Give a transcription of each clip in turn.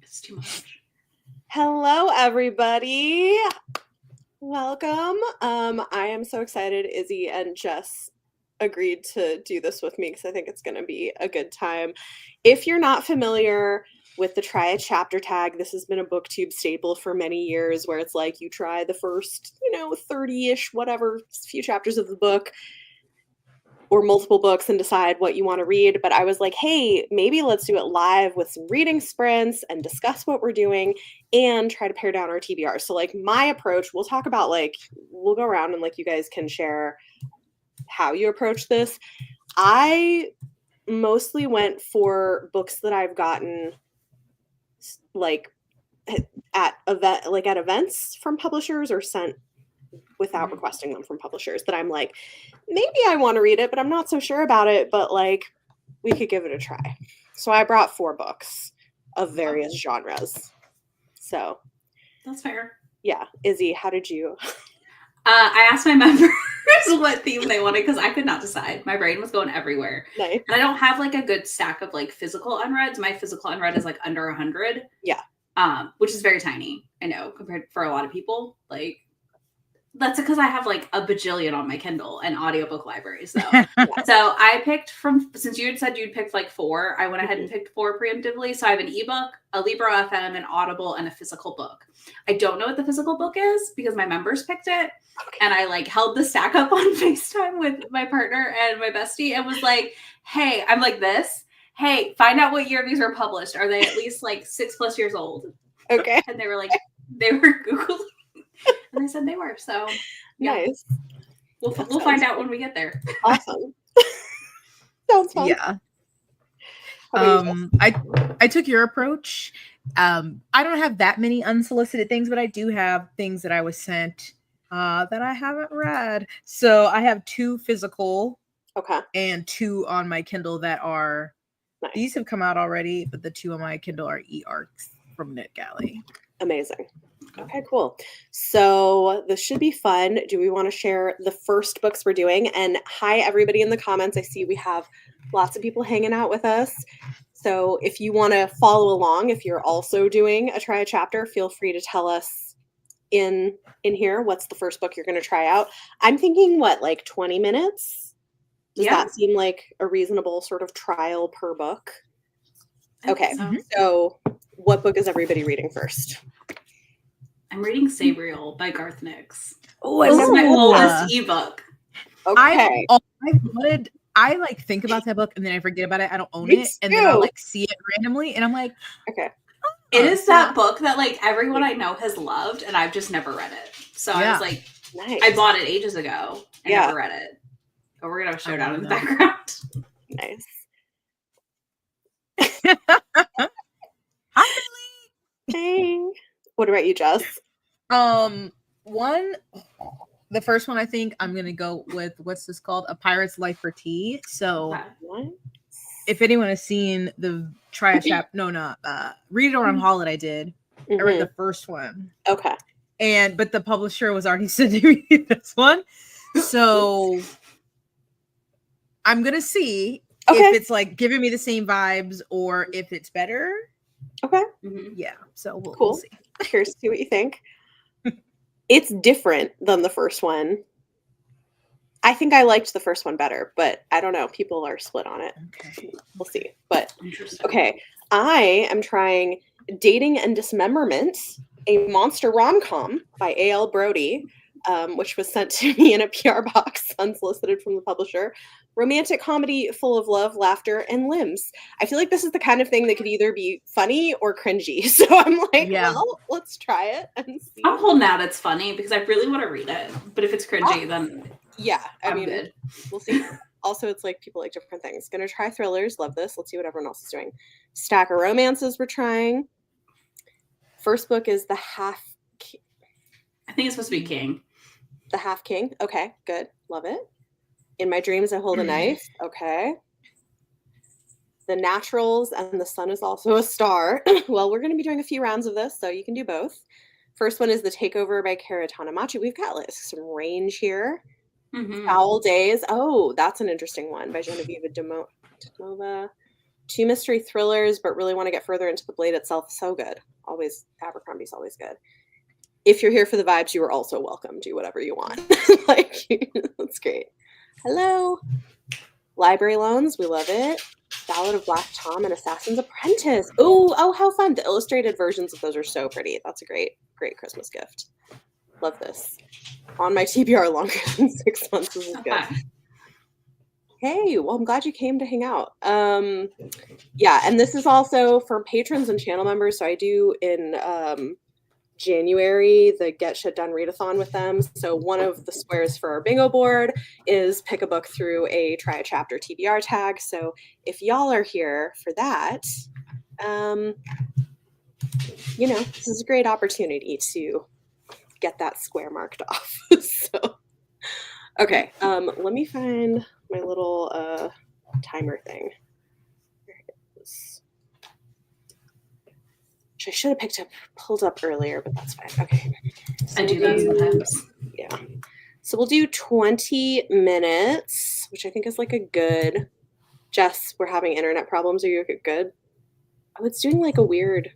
It's too much. Hello, everybody. Welcome. I am so excited. Izzy and Jess agreed to do this with me because I think it's going to be a good time. If you're not familiar with the try a chapter tag, this has been a booktube staple for many years where it's like you try the first, 30-ish, whatever, few chapters of the book or multiple books and decide what you want to read. But I was like, hey, maybe let's do it live with some reading sprints and discuss what we're doing and try to pare down our TBRs. So like my approach, we'll talk about we'll go around and you guys can share how you approach this. I mostly went for books that I've gotten at events from publishers or sent without requesting them from publishers that I'm like, maybe I want to read it, but I'm not so sure about it, but we could give it a try. So I brought 4 books of various genres. So that's fair. Yeah. Izzy, how did you? I asked my members what theme they wanted because I could not decide. My brain was going everywhere. Nice. And I don't have a good stack of physical unreads. My physical unread is under 100. Yeah. Which is very tiny. I know compared for a lot of people. That's because I have a bajillion on my Kindle and audiobook libraries though. So I picked since you had said you'd picked 4, I went ahead and picked 4 preemptively. So I have an ebook, a Libro FM, an Audible, and a physical book. I don't know what the physical book is because my members picked it. Okay. And I held the stack up on FaceTime with my partner and my bestie and was like, hey, I'm like this. Hey, find out what year these were published. Are they at least 6+ years old? Okay. And they were they were Googling. And they said they were, so yeah. Nice. We'll find out when we get there. Awesome. Sounds fun. Yeah. I took your approach. I don't have that many unsolicited things, but I do have things that I was sent that I haven't read. So I have 2 physical, and 2 on my Kindle that are. Nice. These have come out already, but the 2 on my Kindle are e-arcs from NetGalley. Amazing. Okay, cool. So this should be fun. Do we want to share the first books we're doing? And hi, everybody in the comments. I see we have lots of people hanging out with us. So if you want to follow along, if you're also doing a try a chapter, feel free to tell us in here what's the first book you're going to try out. I'm thinking 20 minutes? Does that seem like a reasonable sort of trial per book? Okay, so what book is everybody reading first? I'm reading Sabriel by Garth Nix. Oh, this is my oldest ebook. Okay. I think about that book and then I forget about it. I don't own it. And then I'll see it randomly and I'm like, okay. It is that book that everyone I know has loved and I've just never read it. So I was nice. I bought it ages ago and never read it. But we're gonna have a showdown in the background. Nice. Hi, Billy. Hey. What about you, Jess? The first one I think I'm gonna go with what's this called? A Pirate's Life for Tea. So if anyone has seen the read it or Unhaul it, I did. I read the first one. Okay. But the publisher was already sending me this one. So I'm gonna see if it's giving me the same vibes or if it's better. Okay. Mm-hmm. Yeah. So we'll see. Curious to see what you think. It's different than the first one. I think I liked the first one better, but I don't know. People are split on it. Okay. We'll see. But okay. I am trying Dating and Dismemberment, a monster rom-com by A.L. Brody, which was sent to me in a PR box unsolicited from the publisher. Romantic comedy full of love, laughter, and limbs. I feel like this is the kind of thing that could either be funny or cringy. So I'm well, let's try it and see. I'm holding out it's funny because I really want to read it. But if it's cringy, then I mean, good. We'll see. Also, it's people like different things. Gonna try thrillers. Love this. Let's see what everyone else is doing. Stack of romances we're trying. First book is The Half King. I think it's supposed to be King. The Half King. Okay, good. Love it. In My Dreams, I Hold a Knife. Okay. The Naturals and The Sun is Also a Star. Well, we're going to be doing a few rounds of this, so you can do both. First one is The Takeover by Kara Tanamachi. We've got some range here. Foul Days. Oh, that's an interesting one by Genevieve Demova. 2 mystery thrillers, but really want to get further into the Blade itself. So good. Always, Abercrombie's always good. If you're here for the vibes, you are also welcome. Do whatever you want. Like, that's great. Hello. Library Loans, we love it. Ballad of Black Tom and Assassin's Apprentice. Oh, how fun. The illustrated versions of those are so pretty. That's a great Christmas gift. Love this. On my TBR longer than 6 months. This is good. Hey, well, I'm glad you came to hang out. Yeah, and this is also for patrons and channel members. So I do in January the Get Shit Done readathon with them. So one of the squares for our bingo board is pick a book through a try a chapter TBR tag. So if y'all are here for that, you know, this is a great opportunity to get that square marked off. So, okay, let me find my little timer thing. There it is. Which I should have pulled up earlier, but that's fine. Okay. So I do that sometimes. Yeah. So we'll do 20 minutes, which I think is like a good. Jess, we're having internet problems. Are you good? Oh, it's doing like a weird.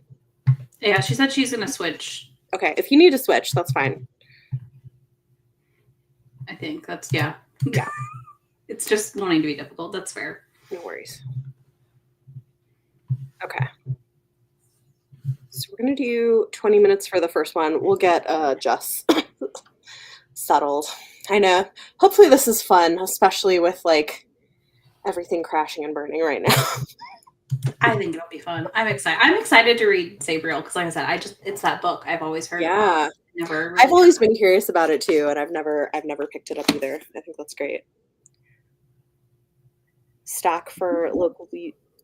Yeah, she said she's gonna switch. Okay, if you need to switch, that's fine. I think that's yeah. Yeah. It's just wanting to be difficult. That's fair. No worries. Okay. So we're gonna do 20 minutes for the first one. We'll get Jess settled. I know. Hopefully this is fun, especially with like everything crashing and burning right now. I think it'll be fun. I'm excited. I'm excited to read Sabriel because, like I said, it's that book I've always heard. Yeah, about. Never. I've always been curious about it too, and I've never picked it up either. I think that's great. Stock for local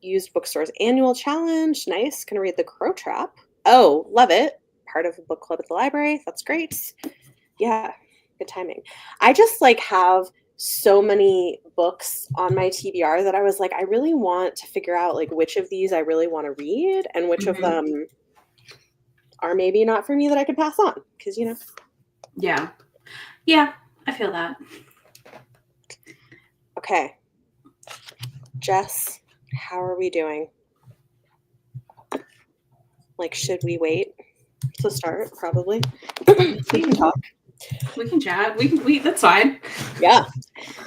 used bookstores annual challenge. Nice. Gonna read The Crow Trap. Oh, love it. Part of a book club at the library. That's great. Yeah, good timing. I just like have so many books on my TBR that I was like, I really want to figure out like which of these I really want to read and which of them are maybe not for me that I could pass on. Because, you know. Yeah. Yeah, I feel that. Okay. Jess, how are we doing? Like, should we wait to start? Probably. We can talk. We can chat. We that's fine. Yeah.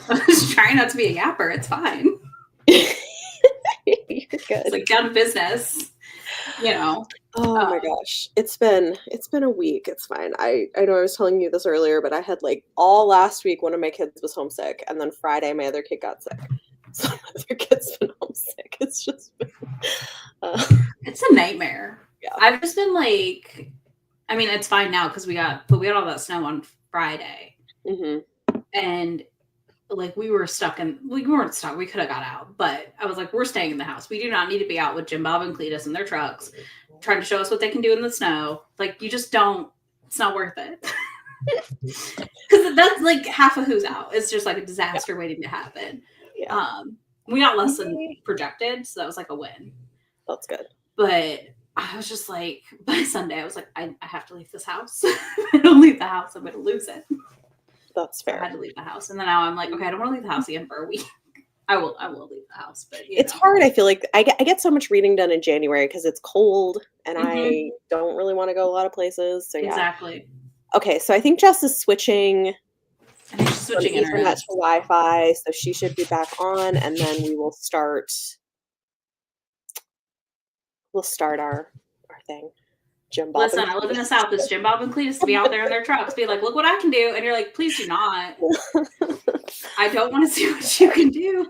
I'm just trying not to be a yapper. It's fine. You're good. It's like down to business. You know. Oh my gosh. It's been a week. It's fine. I know I was telling you this earlier, but I had like all last week one of my kids was homesick, and then Friday my other kid got sick. So my other kid's been homesick. It's just been it's a nightmare. Yeah. I've just been like, I mean, it's fine now because we got all that snow on Friday. And like we weren't stuck. We could have got out, but I was like, we're staying in the house. We do not need to be out with Jim Bob and Cletus in their trucks trying to show us what they can do in the snow. Like, you just don't, it's not worth it. Because that's like half of who's out. It's just like a disaster waiting to happen. Yeah. We got less than projected, so that was like a win. That's good. But I was just like, by Sunday, I was like, I have to leave this house. If I don't leave the house, I'm going to lose it. That's fair. I had to leave the house. And then now I'm like, okay, I don't want to leave the house again for a week. I will leave the house. But it's hard. I feel like I get so much reading done in January because it's cold and I don't really want to go a lot to places. So yeah. Exactly. Okay, so I think Jess is switting. Switching internet to Wi-Fi, so she should be back on, and then we will start. We'll start our thing. Jim Bob. Listen, I live in the South. It's Jim Bob and Cletus to be out there in their trucks, be like, look what I can do, and you're like, please do not. I don't want to see what you can do.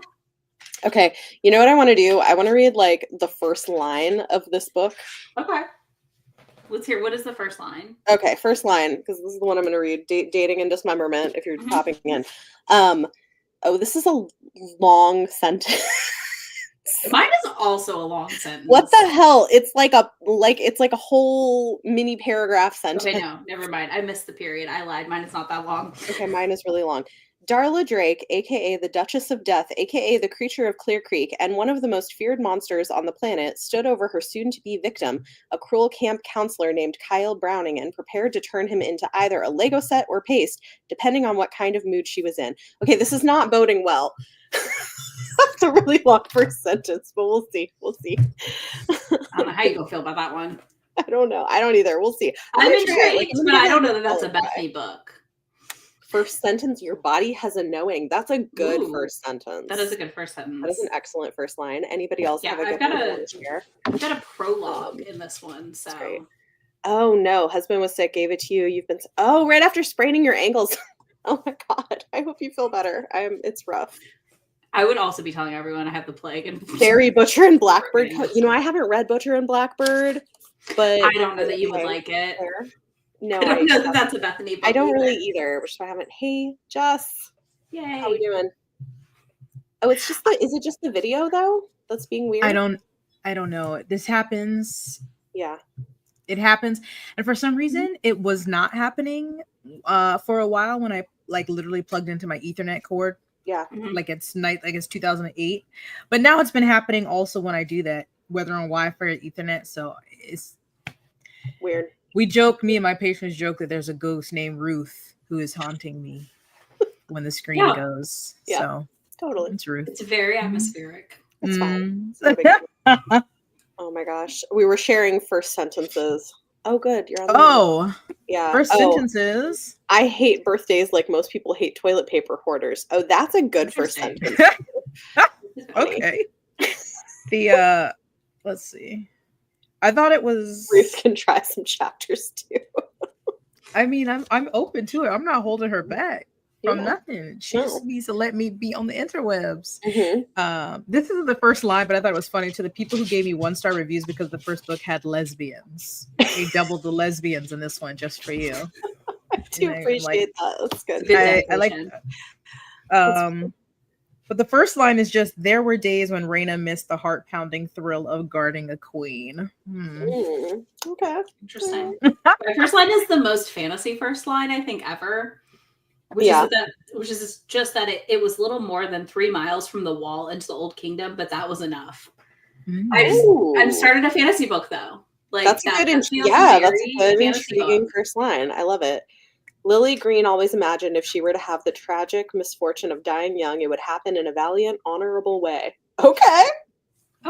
Okay, you know what I want to do? I want to read like the first line of this book. Okay. Let's hear. What is the first line? Okay, first line, because this is the one I'm going to read. Dating and dismemberment, if you're popping in. Oh, this is a long sentence. Mine is also a long sentence. What the hell? It's like a whole mini paragraph sentence. Okay, no, never mind. I missed the period. I lied. Mine is not that long. Okay, mine is really long. Darla Drake, a.k.a. the Duchess of Death, a.k.a. the creature of Clear Creek, and one of the most feared monsters on the planet, stood over her soon-to-be victim, a cruel camp counselor named Kyle Browning, and prepared to turn him into either a Lego set or paste, depending on what kind of mood she was in. Okay, this is not boding well. That's a really long first sentence, but we'll see. We'll see. I don't know how you gonna feel about that one. I don't know. I don't either. We'll see. I'm intrigued, but I don't know that that's a Bethany book. First sentence, your body has a knowing. That's a good Ooh, first sentence. That is a good first sentence. That is an excellent first line. Anybody else have a good one to share? I've got a prologue in this one, so. Great. Oh no, husband was sick, gave it to you. You've been right after spraining your ankles. Oh my god. I hope you feel better. It's rough. I would also be telling everyone I have the plague and Fairy Butcher and Blackbird. You know, I haven't read Butcher and Blackbird, but I don't know that you would like it. No, I don't know that that's a Bethany book. I don't really either, which I haven't. Hey, Jess. Yay. How we doing? Oh, it's just is it just the video though that's being weird? I don't know. This happens. Yeah. It happens. And for some reason it was not happening for a while when I like literally plugged into my Ethernet cord. Yeah. Like it's 2008. But now it's been happening also when I do that, whether on Wi-Fi or Ethernet. So it's weird. Me and my patients joke that there's a ghost named Ruth who is haunting me when the screen goes. Yeah. So totally. It's Ruth. It's very atmospheric. It's fine. Oh my gosh. We were sharing first sentences. Oh, good. You're on the yeah. First sentences. I hate birthdays like most people hate toilet paper hoarders. Oh, that's a good first sentence. Okay. Let's see. I thought it was Ruth can try some chapters too. I mean, I'm open to it. I'm not holding her back from nothing. She just needs to let me be on the interwebs. This isn't the first line, but I thought it was funny. To the people who gave me 1-star reviews because the first book had lesbians, they doubled the lesbians in this one just for you. I do appreciate that. That's good. I like that. But the first line is just, there were days when Raina missed the heart-pounding thrill of guarding a queen. Okay. Interesting. My first line is the most fantasy first line I think ever. Which is just that it was little more than 3 miles from the wall into the Old Kingdom, but that was enough. I'm starting a fantasy book though. Like that's a good intriguing first line. I love it. Lily Green always imagined if she were to have the tragic misfortune of dying young, it would happen in a valiant, honorable way. Okay.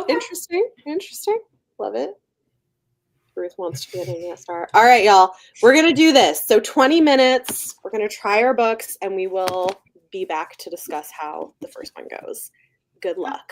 Interesting. Love it. Ruth wants to be an internet star. All right, y'all. We're going to do this. So 20 minutes. We're going to try our books, and we will be back to discuss how the first one goes. Good luck.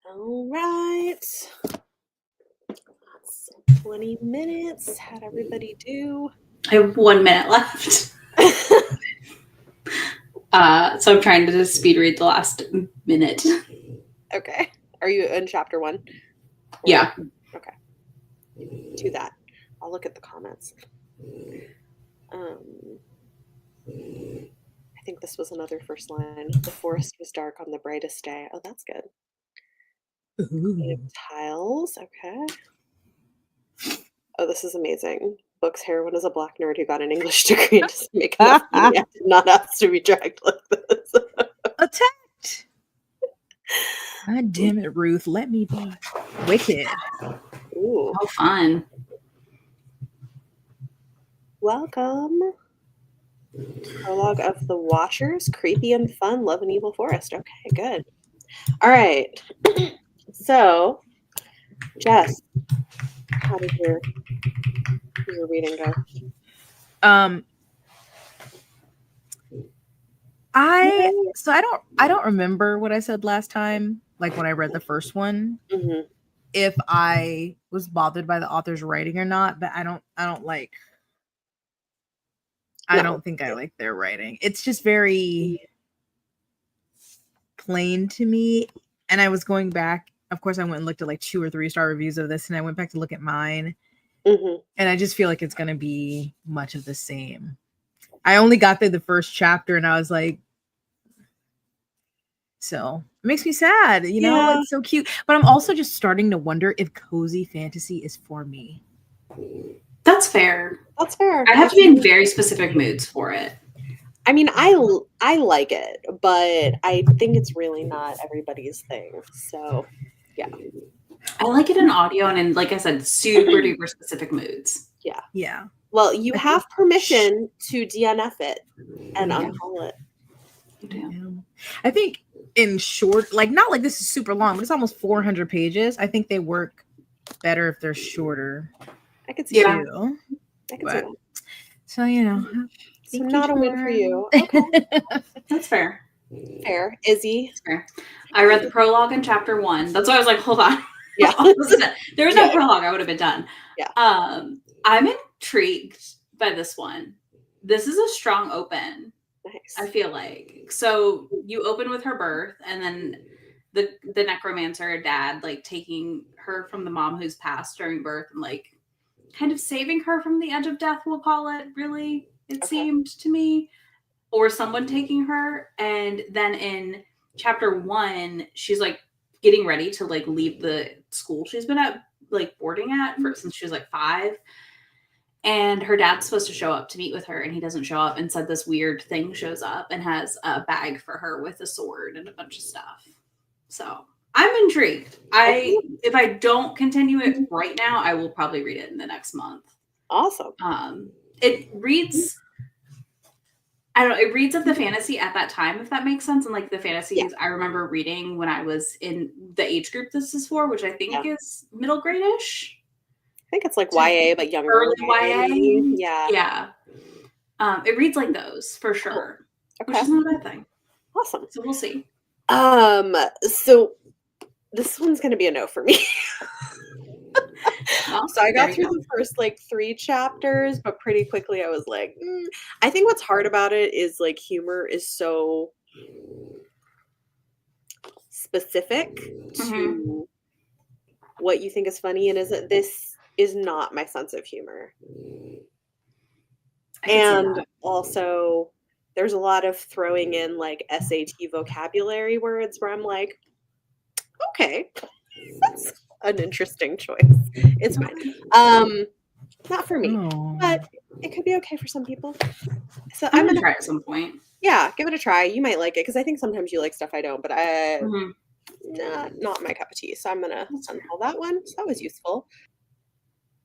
All right. That's 20 minutes. How'd everybody do? I have 1 minute left. So I'm trying to just speed read the last minute. Okay. Are you in chapter 1? Yeah. Okay. Do that. I'll look at the comments. I think this was another first line. The forest was dark on the brightest day. Oh, that's good. Tiles. Okay. Oh, this is amazing. Book's heroine is a black nerd who got an English degree and doesn't make enough money. I did not ask to be dragged like this. Attacked. God damn it, Ruth. Let me be wicked. Ooh. Oh, fun. Welcome. Prologue of the Watchers. Creepy and fun. Love and Evil Forest. Okay, good. All right. So, Jess, how did your reading go? I don't remember what I said last time, like when I read the first one. Mm-hmm. If I was bothered by the author's writing or not, but I don't think I like their writing. It's just very plain to me. And I was going back, of course, I went and looked at like 2 or 3 star reviews of this, and I went back to look at mine. Mm-hmm. And I just feel like it's going to be much of the same. I only got through the first chapter and I was like, so it makes me sad, you know. Yeah. It's so cute, but I'm also just starting to wonder if cozy fantasy is for me. That's fair. That's fair. I have to be in very specific moods for it. I mean, I like it, but I think it's really not everybody's thing. So, yeah. I like it in audio and in, like I said, super duper specific moods. Yeah. Yeah. Well, you have permission to DNF it and unhaul it. You do. I think in short, like not like this is super long, but it's almost 400 pages. I think they work better if they're shorter. I could see that. I could see that. So, you know. So not a win for you. Okay. That's fair. Fair. Izzy? That's fair. I read the prologue in chapter 1. That's why I was like, hold on. Yeah. There was no prologue. I would have been done. Yeah. I'm intrigued by this one. This is a strong open. Nice. I feel like. So you open with her birth, and then the necromancer dad like taking her from the mom who's passed during birth and like kind of saving her from the edge of death, we'll call it, really, it seemed to me. Or someone taking her. And then in chapter 1, she's like getting ready to like leave the school she's been at, like boarding at since she was like 5. And her dad's supposed to show up to meet with her, and he doesn't show up. And said this weird thing shows up and has a bag for her with a sword and a bunch of stuff. So I'm intrigued. If I don't continue it right now, I will probably read it in the next month. Awesome. It reads. I don't know. It reads of the fantasy at that time, if that makes sense. And like the fantasies I remember reading when I was in the age group this is for, which I think is middle grade-ish. I think it's like YA, but younger. Early YA. Yeah. Yeah. It reads like those for sure. Okay. Which is not a bad thing. Awesome. So we'll see. So this one's gonna be a no for me. So I got through the first like 3 chapters, but pretty quickly I was like, I think what's hard about it is like humor is so specific to what you think is funny, and this is not my sense of humor. And also there's a lot of throwing in like SAT vocabulary words where I'm like, okay, that's an interesting choice. It's fine. Not for me, but it could be okay for some people. So I'm gonna try at some point. Yeah, give it a try. You might like it because I think sometimes you like stuff I don't, but not my cup of tea. So I'm gonna unhaul that one. So that was useful.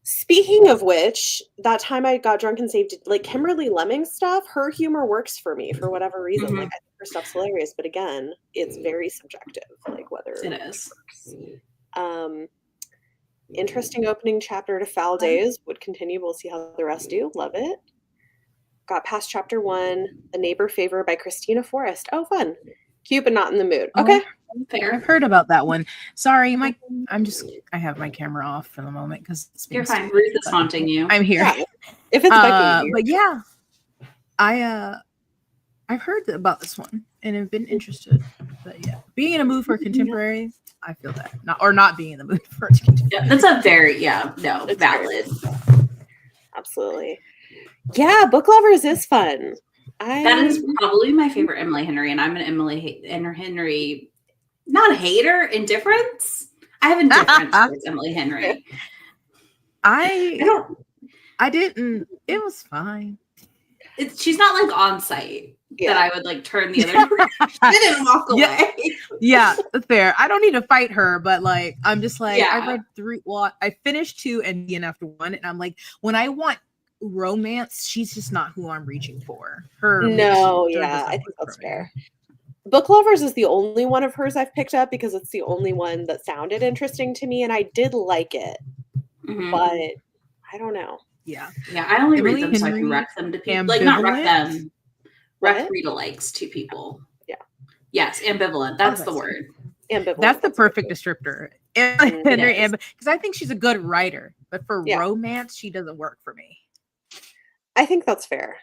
Speaking of which, that time I got drunk and saved like Kimberly Lemming stuff, her humor works for me for whatever reason. Like I think her stuff's hilarious, but again, it's very subjective, like whether it is. Works. Interesting opening chapter to Foul Days. Would continue. We'll see how the rest do. Love it. Got past chapter 1. The Neighbor Favor by Christina Forrest. Oh, fun. Cute, but not in the mood. Okay. Fair. I've heard about that one. Sorry, I have my camera off for the moment because You're fine. Ruth is haunting you. I'm here. Yeah. If it's Becky. But yeah, I've heard about this one and have been interested. But yeah, being in a mood for contemporary, I feel that. Not being in the mood for contemporary. Yeah, that's a very valid. Absolutely. Yeah, Book Lovers is fun. That is probably my favorite Emily Henry, and I'm an Emily Henry, not hater, indifference. I have indifference towards Emily Henry. I didn't. It was fine. She's not like on site that I would like turn the other direction and walk away. Yeah, fair. I don't need to fight her, but like I'm just like Yeah. I read 3. Well, I finished 2 and after 1, and I'm like, when I want romance, she's just not who I'm reaching for. I think that's fair. Book Lovers is the only one of hers I've picked up because it's the only one that sounded interesting to me, and I did like it, but I don't know. Yeah, I only read them so I can rec them to people. Like not rec them, rec read-alikes to people. Yeah. Yes, ambivalent. That's the word. Ambivalent. That's the perfect descriptor. Because I think she's a good writer, but for romance, she doesn't work for me. I think that's fair.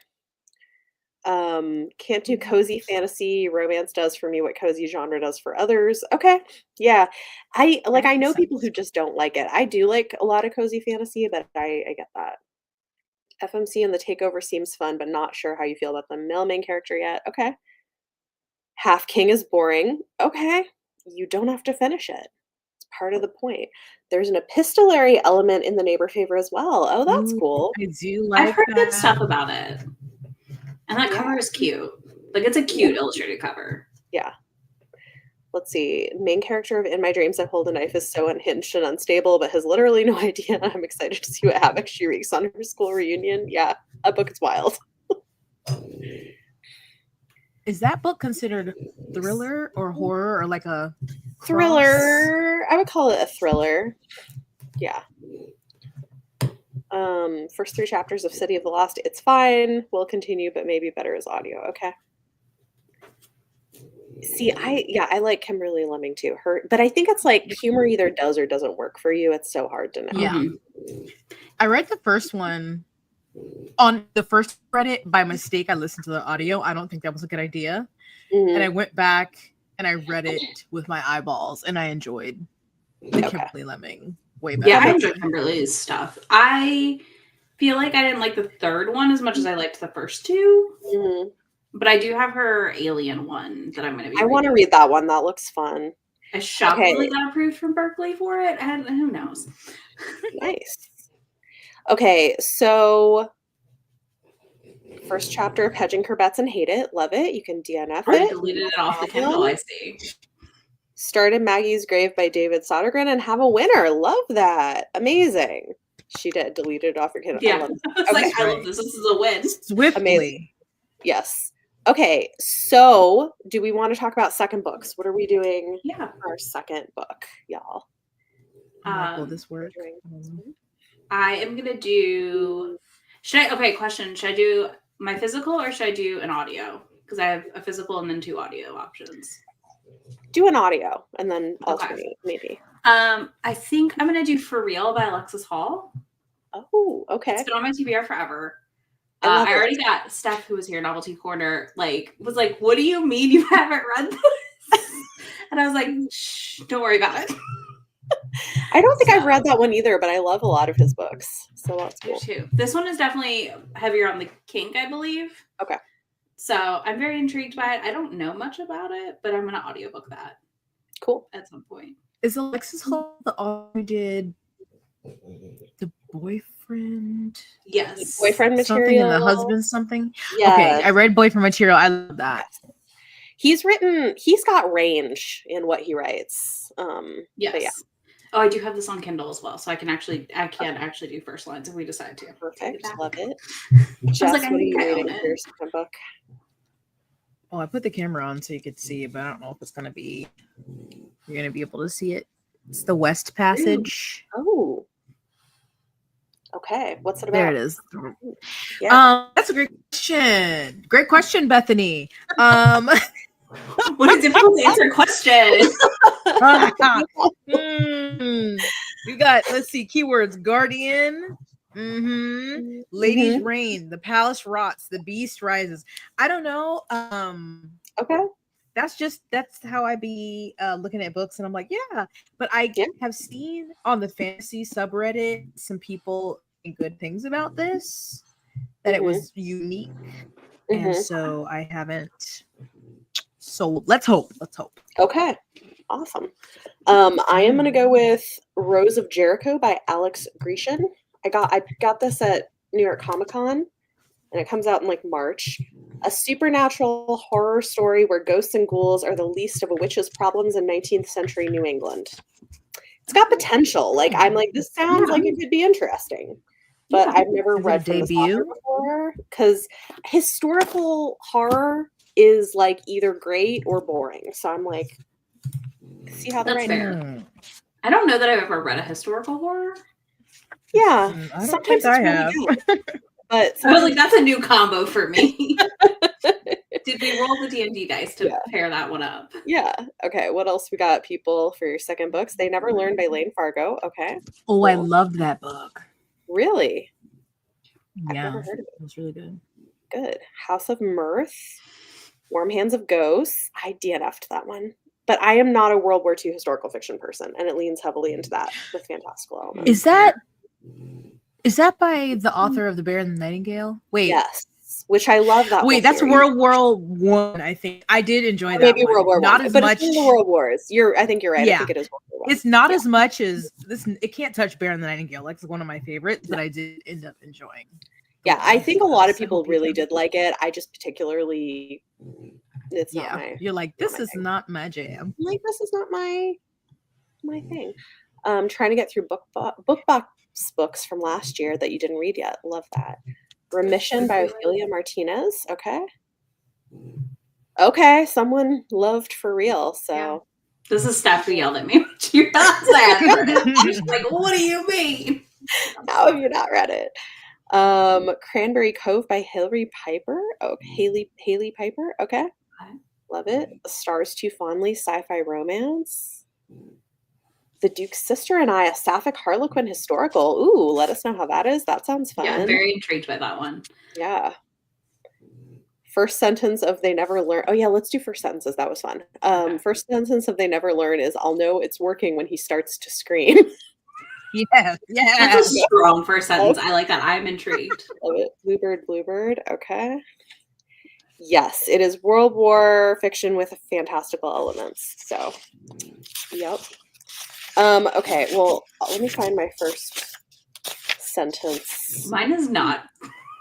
Can't do cozy fantasy. Romance does for me what cozy genre does for others. Okay. Yeah. I know people who just don't like it. I do like a lot of cozy fantasy, but I get that. FMC and the Takeover seems fun, but not sure how you feel about the male main character yet. Okay. Half King is boring. Okay. You don't have to finish it. It's part of the point. There's an epistolary element in the Neighbor Favor as well. Oh, that's cool. I do like I've heard good stuff about it. And that cover is cute. Like, it's a cute illustrated cover. Yeah. Let's see. Main character of In My Dreams, I Hold a Knife is so unhinged and unstable, but has literally no idea. I'm excited to see what havoc she wreaks on her school reunion. Yeah, that book is wild. Is that book considered thriller or horror or like a thriller? I would call it a thriller. Yeah. First 3 chapters of City of the Lost. It's fine. We'll continue, but maybe better as audio. Okay. See, I like Kimberly Lemming too. But I think it's like humor either does or doesn't work for you. It's so hard to know. Yeah. I read the first one on the first Reddit by mistake. I listened to the audio. I don't think that was a good idea. And I went back and I read it with my eyeballs and I enjoyed the Kimberly Lemming way better. Yeah, I enjoyed Kimberly's stuff. I feel like I didn't like the third one as much as I liked the first 2. But I do have her Alien one that I'm going to be reading. I want to read that one. That looks fun. I shockingly got approved from Berkeley for it, and who knows? Nice. Okay, so first chapter of Hedging Corbets and Hate It. Love it. You can DNF it. I deleted it off the Kindle, I see. Started Maggie's Grave by David Sodergren and have a winner. Love that. Amazing. She did. Deleted it off your Kindle. Yeah. I love this. This is a win. Swiftly. Amazing. Yes. Okay, so do we want to talk about second books? What are we doing for our second book, y'all? Will this work? I am going to do... question. Should I do my physical or should I do an audio? Because I have a physical and then 2 audio options. Do an audio and then alternate, maybe. I think I'm going to do For Real by Alexis Hall. Oh, okay. It's been on my TBR forever. I already got Steph, who was here, Novelty Corner, was like, what do you mean you haven't read this? And I was like, shh, don't worry about it. I don't think I've read that one either, but I love a lot of his books. So that's cool. Too. This one is definitely heavier on the kink, I believe. Okay. So I'm very intrigued by it. I don't know much about it, but I'm going to audiobook that. Cool. At some point. Is Alexis Hall the author who did The Boyfriend? Yes. Boyfriend Material. Something and The Husband something? Yeah. Okay, I read Boyfriend Material. I love that. He's got range in what he writes. Yes. Yeah. Oh, I do have this on Kindle as well, so I can actually do first lines if we decide to. Perfect. Love it. Jess, what are you reading for your second book? Oh, I put the camera on so you could see it, but I don't know if you're gonna be able to see it. It's The West Passage. Ooh. Oh. Okay. What's it about? There it is. Yeah. That's a great question. Great question, Bethany. What a difficult to answer question. You got, let's see, keywords: guardian, lady's reign, the palace rots, the beast rises. I don't know. Okay. That's how I be looking at books, and I'm like, yeah. But I have seen on the fantasy subreddit some people saying good things about this, that it was unique, and so I haven't. So let's hope. Okay. Awesome. I am gonna go with Rose of Jericho by Alex Grecian. I got this at New York Comic Con, and it comes out in like March. A supernatural horror story where ghosts and ghouls are the least of a witch's problems in 19th century New England. It's got potential. Like, I'm like, this sounds like it could be interesting, but I've never read from this author before, because historical horror is like either great or boring. So I'm like, see how that's fair. I don't know that I've ever read a historical horror. Yeah, I don't think I have. But I was like, that's a new combo for me. Did we roll the D&D dice to pair that one up? Yeah. Okay. What else we got, people, for your second books? They Never Learn by Lane Fargo. Okay. Oh, cool. I loved that book. Really? Yeah. I've never heard of it. It was really good. Good. House of Mirth, Warm Hands of Ghosts. I DNF'd that one. But I am not a World War II historical fiction person, and it leans heavily into that with fantastical elements. Is that by the author of The Bear and the Nightingale? Wait. Yes. Which I love that. Wait, that's World War One, I think. I did enjoy that. Maybe World War Not One, as but much. It's in the World Wars. I think you're right. Yeah. I think it is World War One. It's not as much as this. It can't touch Bear and the Nightingale. Like, it's one of my favorites, but I did end up enjoying. Yeah, I think a lot of people really did like it. I just particularly, it's not my. You're like, this is not my jam. Like, this is not my thing. Trying to get through book box books from last year that you didn't read yet. Love that. Remission by Ophelia Martinez. Okay, someone loved For Real. So this is Steph who yelled at me. You're not sad. She's like, what do you mean? How have you not read it? Cranberry Cove by Haley Piper. Oh, Haley Piper. Okay. Love it. The Stars Too Fondly, sci-fi romance. The Duke's Sister and I, a Sapphic Harlequin historical. Ooh, let us know how that is. That sounds fun. Yeah, very intrigued by that one. Yeah. First sentence of They Never Learn. Oh, yeah, let's do first sentences. That was fun. First sentence of They Never Learn is, I'll know it's working when he starts to scream. Yeah. That's a strong first sentence. I like that. I'm intrigued. Love it. Bluebird. Okay. Yes, it is World War fiction with fantastical elements. So, yep. Okay, well, let me find my first sentence. Mine is not.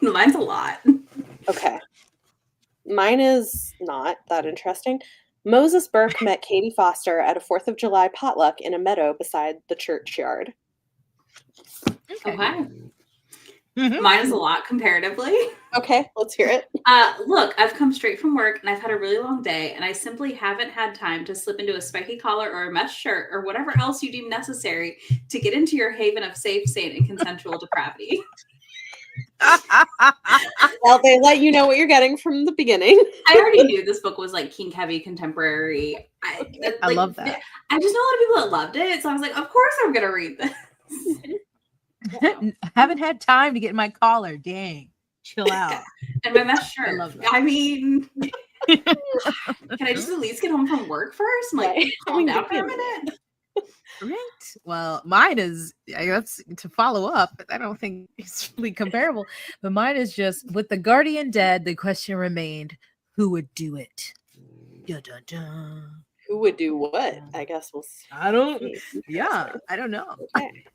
Mine's a lot. Okay. Mine is not that interesting. Moses Burke met Katie Foster at a 4th of July potluck in a meadow beside the churchyard. Okay. Mine is a lot comparatively. Okay, let's hear it. Look, I've come straight from work and I've had a really long day and I simply haven't had time to slip into a spiky collar or a mesh shirt or whatever else you deem necessary to get into your haven of safe, sane, and consensual depravity. Well, they let you know what you're getting from the beginning. I already knew this book was like kink heavy contemporary. I love that. I just know a lot of people that loved it, so I was like, of course I'm gonna read this. Haven't had time to get my collar. Dang, chill out. And my mesh shirt. I love that. I mean, can I just at least get home from work first? I'm like, calm down for a minute. Right. Well, mine is, I guess, to follow up. I don't think it's really comparable, but mine is just, with the Guardian dead, the question remained, who would do it? Dun, dun, dun. Who would do what? I guess we'll see. I don't know. Okay.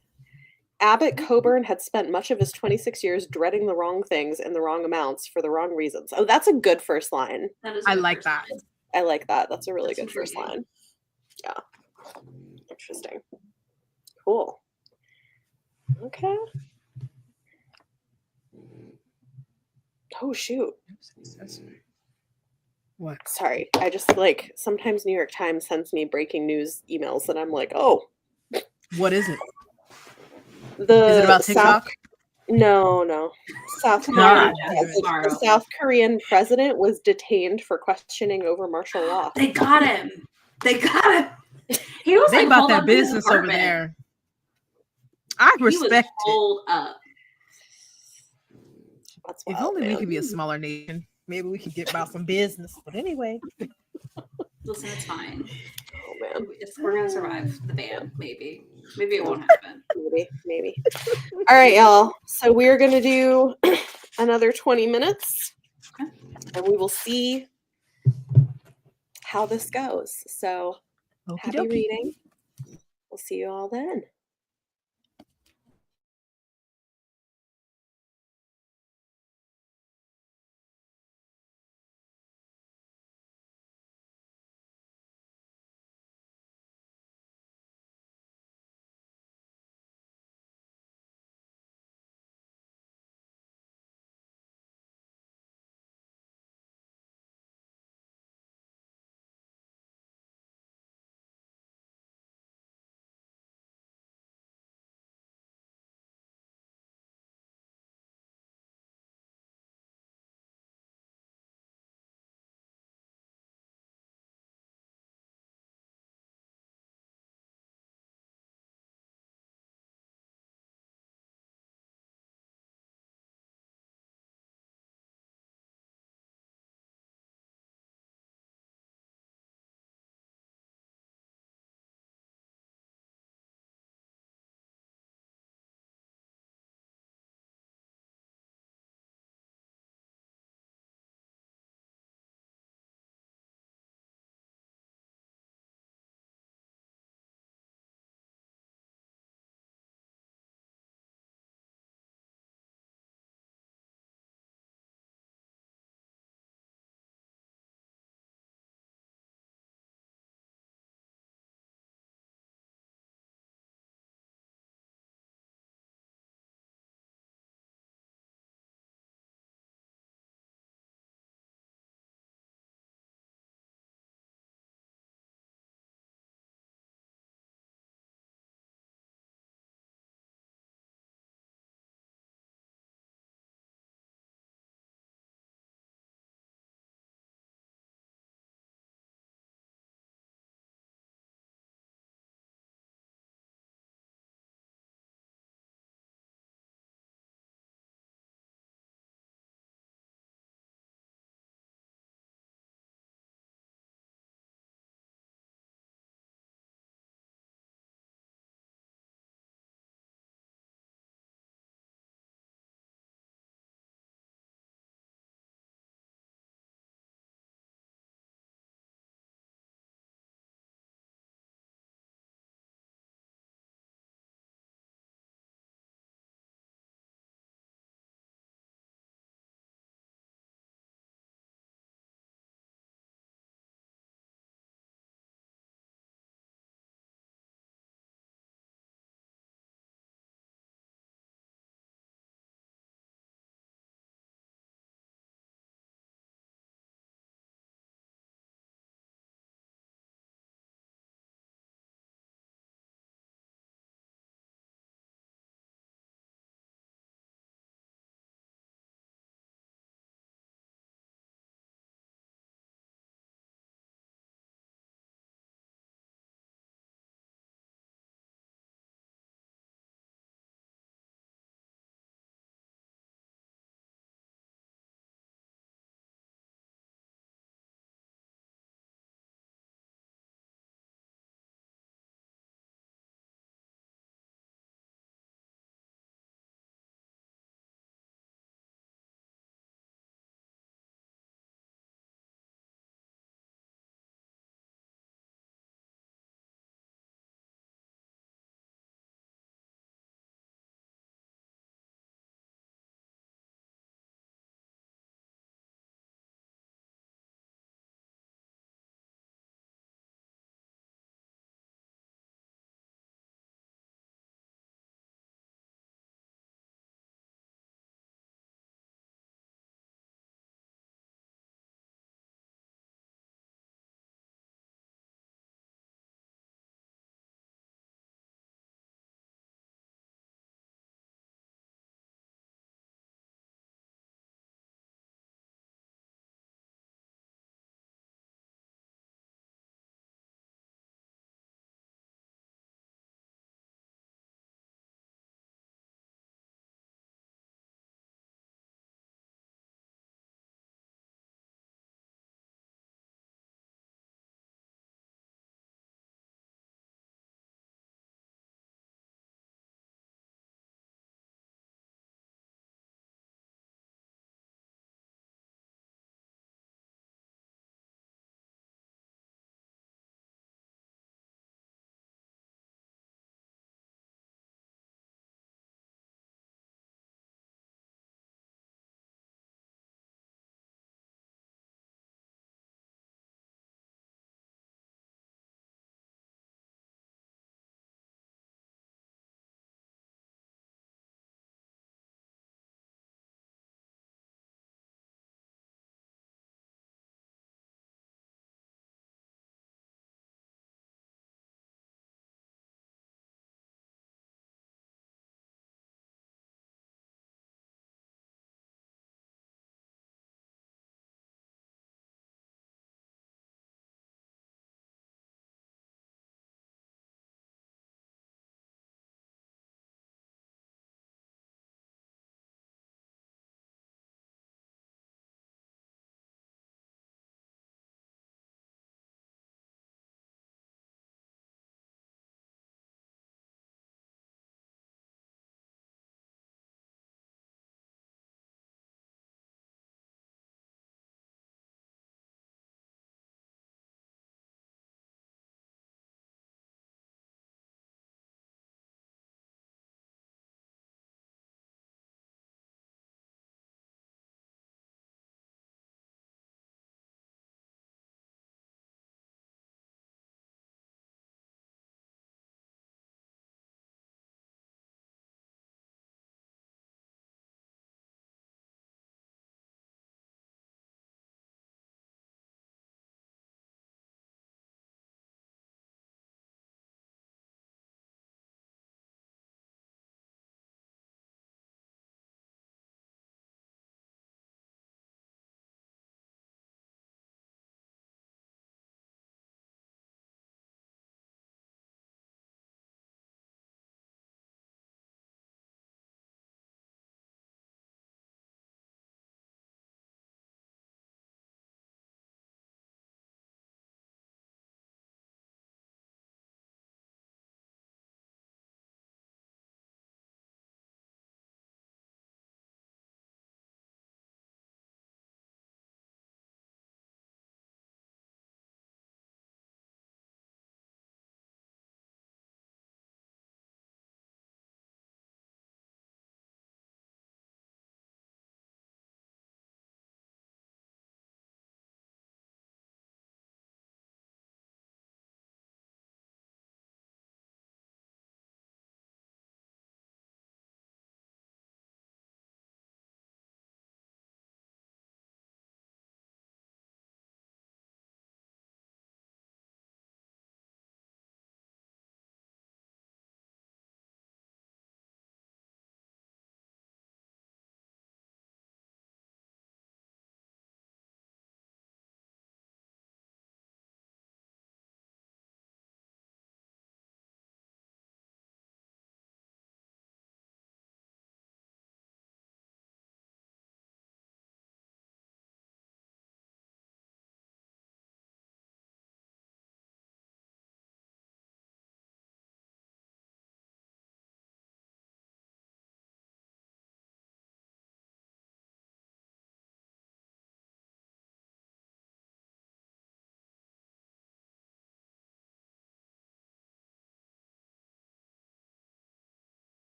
Abbott Coburn had spent much of his 26 years dreading the wrong things in the wrong amounts for the wrong reasons. Oh, that's a good first line. I like that. I like that. That's a really good first line. Yeah. Interesting. Cool. Okay. Oh, shoot. What? Sorry. I just like, sometimes New York Times sends me breaking news emails and I'm like, oh. What is it? Is it about TikTok? No. South God Korea. damn it. The South Korean president was detained for questioning over martial law. They got him. He was They like about holed that up in his business over apartment. there. I He was respect it. holed up. That's If wild, only we man. could be a smaller nation. Maybe we could get about some business. But anyway. Listen, it's fine. Oh man. We're gonna survive the ban. Maybe it won't happen. Maybe. All right, y'all. So we're gonna do another 20 minutes, Okay. and we will see how this goes. So happy Okey-dokey. reading. We'll see you all then.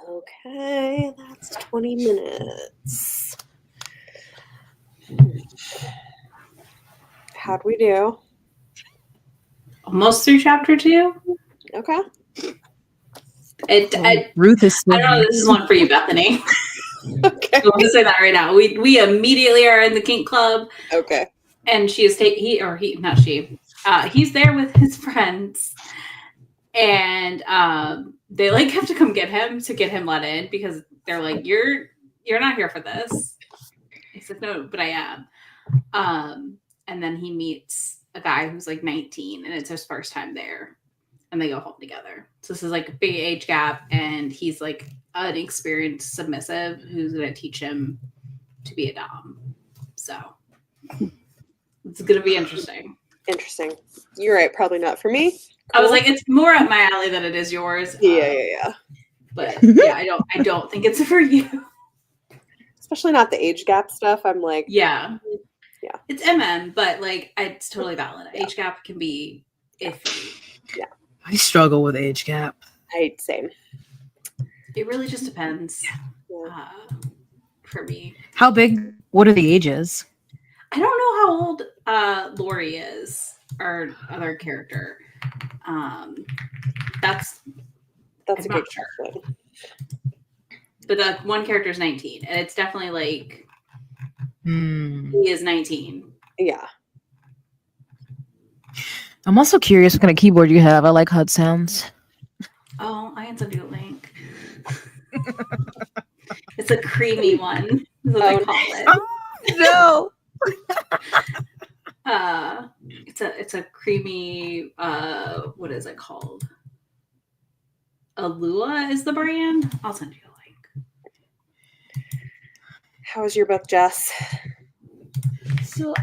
Okay, that's 20 minutes. How'd we do? Almost through chapter 2. Okay. Ruth is still I don't know. This is one for you, Bethany. Okay. I'm going to say that right now. We immediately are in the kink club. Okay. And she is not she. He's there with his friends, and they like have to come get him let in because they're like, you're not here for this. He said, no, but I am. And then he meets a guy who's like 19, and it's his first time there, and they go home together. So this is like a big age gap, and he's like an experienced submissive who's going to teach him to be a dom. So it's going to be interesting. Interesting. You're right. Probably not for me. Cool. I was like, it's more up my alley than it is yours. Yeah. But yeah, I don't think it's for you. Especially not the age gap stuff. I'm like, yeah. It's but like it's totally valid. Yeah. Age gap can be iffy. Yeah. I struggle with age gap. Same. It really just depends. Yeah. For me. How big? What are the ages? I don't know how old Lori is, our other character. That's a good question. But the one character is 19, and it's definitely like he is 19. Yeah. I'm also curious what kind of keyboard you have. I like HUD sounds. Oh, I can send you a link. It's a creamy one. That's what they call it. Oh, no. It's a creamy what is it called? Alua is the brand. I'll send you a link. How was your book, Jess? So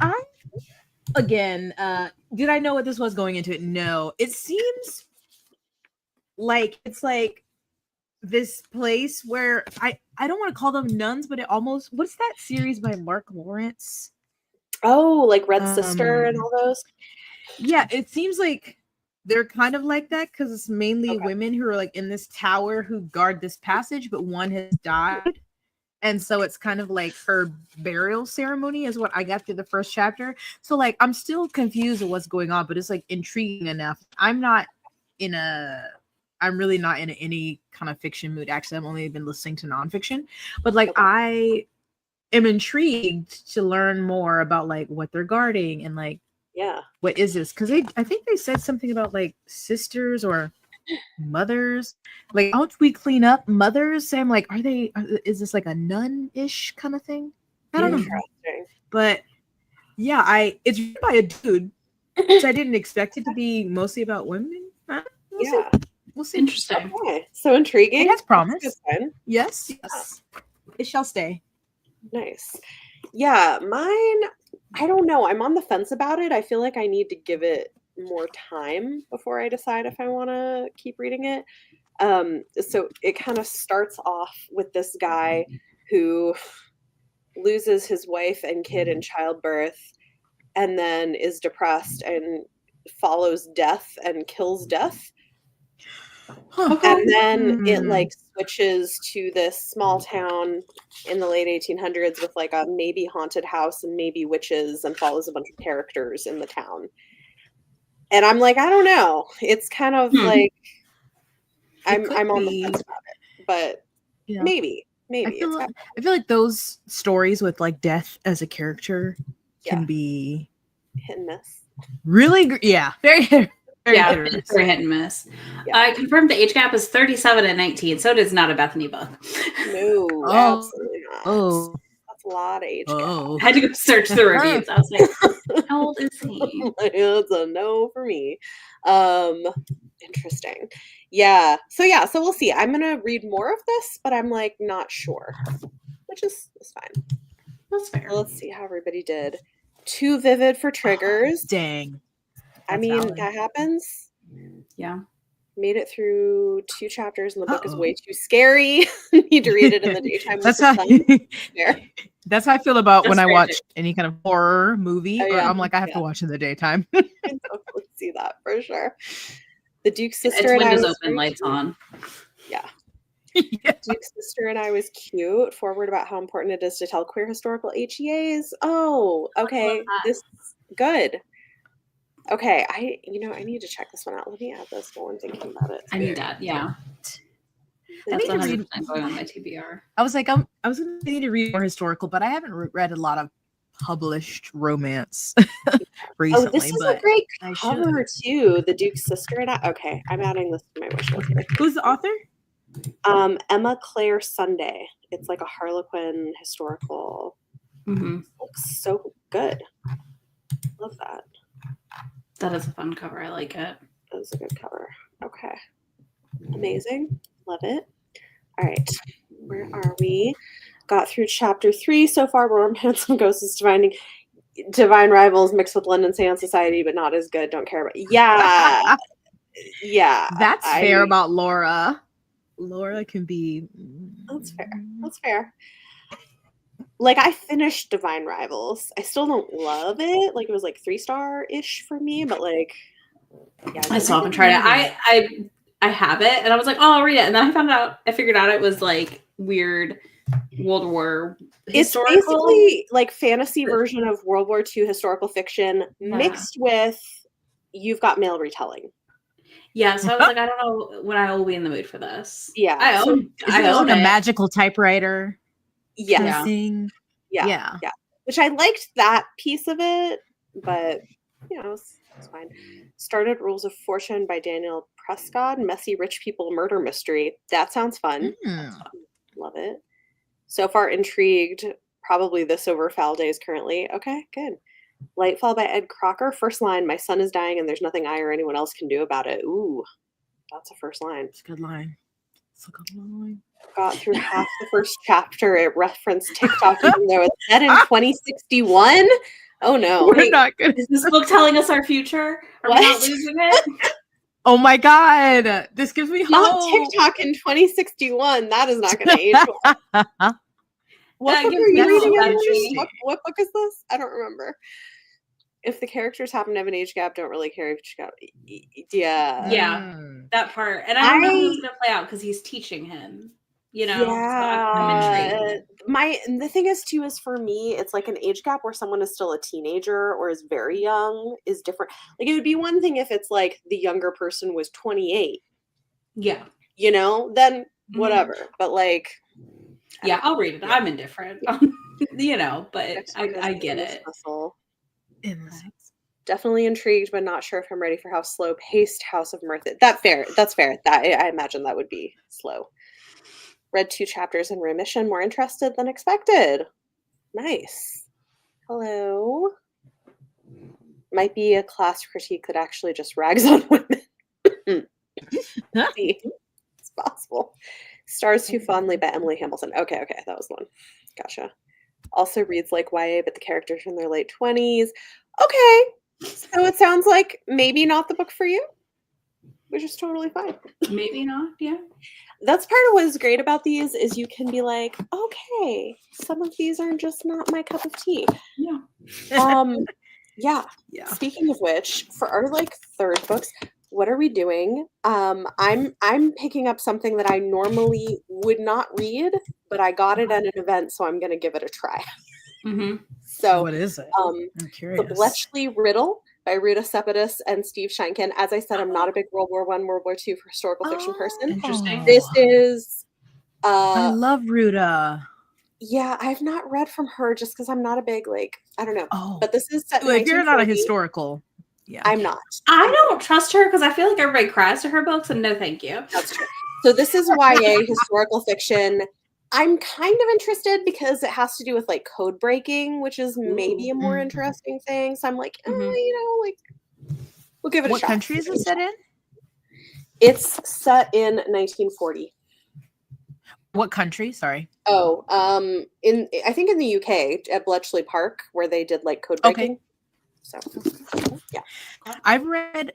did I know what this was going into it? No. It seems like it's like this place where I don't want to call them nuns, but it almost, what's that series by Mark Lawrence? Oh, like Red Sister and all those? Yeah, it seems like they're kind of like that because it's mainly women who are like in this tower who guard this passage, but one has died. And so it's kind of like her burial ceremony is what I got through the first chapter. So like, I'm still confused at what's going on, but it's like intriguing enough. I'm really not in any kind of fiction mood. Actually, I've only been listening to nonfiction, but like I am intrigued to learn more about like what they're guarding and like, what is this? Because I think they said something about like sisters or mothers, like how we clean up mothers. So I'm like, is this like a nun-ish kind of thing? I don't know. But yeah, it's written by a dude, so I didn't expect it to be mostly about women. We'll see. Interesting. Okay. So intriguing. It has promise. Yes. It shall stay. Nice. Yeah, mine, I don't know. I'm on the fence about it. I feel like I need to give it more time before I decide if I want to keep reading it. So it kind of starts off with this guy who loses his wife and kid in childbirth and then is depressed and follows death and kills death. And then it like switches to this small town in the late 1800s with like a maybe haunted house and maybe witches, and follows a bunch of characters in the town. And I'm like, I don't know. It's kind of like I'm on the fence about it, but maybe. I feel like those stories with like death as a character can be hit and miss. Really, very it's very hit and miss. I confirmed the age gap is 37 and 19, so it is not a Bethany book. No, absolutely not. That's a lot of age gap. I had to go search the reviews. I was like, how old is he? It's a no for me. Interesting. So we'll see. I'm gonna read more of this, but I'm like not sure, which is fine. That's fair. Let's see how everybody did. Too vivid for triggers. Dang. I mean, that happens. Yeah. Made it through 2 chapters and the book is way too scary. Need to read it in the daytime. That's how I feel about when I watch any kind of horror movie. I'm like, I have to watch in the daytime. I totally see that for sure. The Duke's sister. It's windows open, lights on. Yeah. Yeah. Duke's Sister and I was cute. Forward about how important it is to tell queer historical HEAs. Oh, okay. This is good. Okay, I need to check this one out. Let me add this while I'm thinking about it. I need that. Yeah. That's 100% going on my TBR. I was like, I was going to need to read more historical, but I haven't read a lot of published romance recently. Oh, this is a great cover too. The Duke's Sister and I. Okay, I'm adding this to my wish list. Who's the author? Emma Claire Sunday. It's like a Harlequin historical. Looks so good. Love that. That is a fun cover. I like it. That was a good cover. Okay. Amazing. Love it. All right. Where are we? Got through chapter 3 so far. Warm Handsome Ghost is divine rivals mixed with London Seance Society, but not as good. Don't care about. Yeah. Yeah. That's fair about Laura. Laura can be. That's fair. That's fair. Like, I finished Divine Rivals. I still don't love it. Like, it was like 3-star-ish for me, but like, yeah. I still haven't tried it. I have it, and I was like, oh, I'll read it, and then I figured out it was like weird World War historical. It's basically like fantasy version of World War II historical fiction mixed with you've got male retelling. Yeah, so I was like, I don't know when I will be in the mood for this. Yeah, I own a magical typewriter. Yeah. Yeah. Which I liked that piece of it, but it's fine. Started Rules of Fortune by Daniel Prescott, messy rich people murder mystery. That sounds fun. Love it. So far intrigued. Probably this over Foul Days currently. Okay, good. Lightfall by Ed Crocker. First line, my son is dying and there's nothing I or anyone else can do about it. Ooh, that's a first line. It's a good line. It's a good line. Got through half the first chapter. It referenced TikTok even though it's set in 2061. Oh no. We're not good. Is this book telling us our future? Are we not losing it? Oh my god. This gives me hope. Not TikTok in 2061. That is not going to age well. What book are you reading? What book is this? I don't remember. If the characters happen to have an age gap, don't really care if age gap. Yeah, that part. And I don't know how it's going to play out because he's teaching him. Yeah. So I'm intrigued. The thing is too is for me, it's like an age gap where someone is still a teenager or is very young is different. Like it would be one thing if it's like the younger person was 28. Yeah. Then whatever. But like. Yeah, I'll read it. I'm indifferent. But I get it. Definitely intrigued, but not sure if I'm ready for how slow-paced House of Mirth is. That's fair. I imagine that would be slow. Read 2 chapters in remission. More interested than expected. Nice. Hello. Might be a class critique that actually just rags on women. It's possible. Stars Too Fondly by Emily Hamilton. Okay, that was one. Gotcha. Also reads like YA, but the characters are in their late 20s. Okay, so it sounds like maybe not the book for you, which is totally fine. Maybe not, yeah. That's part of what is great about these is you can be like, okay, some of these are just not my cup of tea. Yeah. Yeah. Speaking of which, for our like 3rd books, what are we doing? I'm picking up something that I normally would not read, but I got it at an event, so I'm going to give it a try. So what is it? I'm curious. The Bletchley Riddle by Rita Sepidus and Steve Sheinkin. As I said, I'm not a big World War I, World War II historical fiction person. Interesting. This is. I love Rita. Yeah, I've not read from her just because I'm not a big I don't know. Oh. But this is set. If you're not a historical. Yeah. I'm not. I don't trust her because I feel like everybody cries to her books, and no thank you. That's true. So this is YA historical fiction. I'm kind of interested because it has to do with like code breaking, which is maybe a more interesting thing. So I'm like, we'll give it a shot. What country is it set in? It's set in 1940. What country? Sorry. Oh, I think in the UK at Bletchley Park where they did like code breaking. Okay. So, yeah. I've read.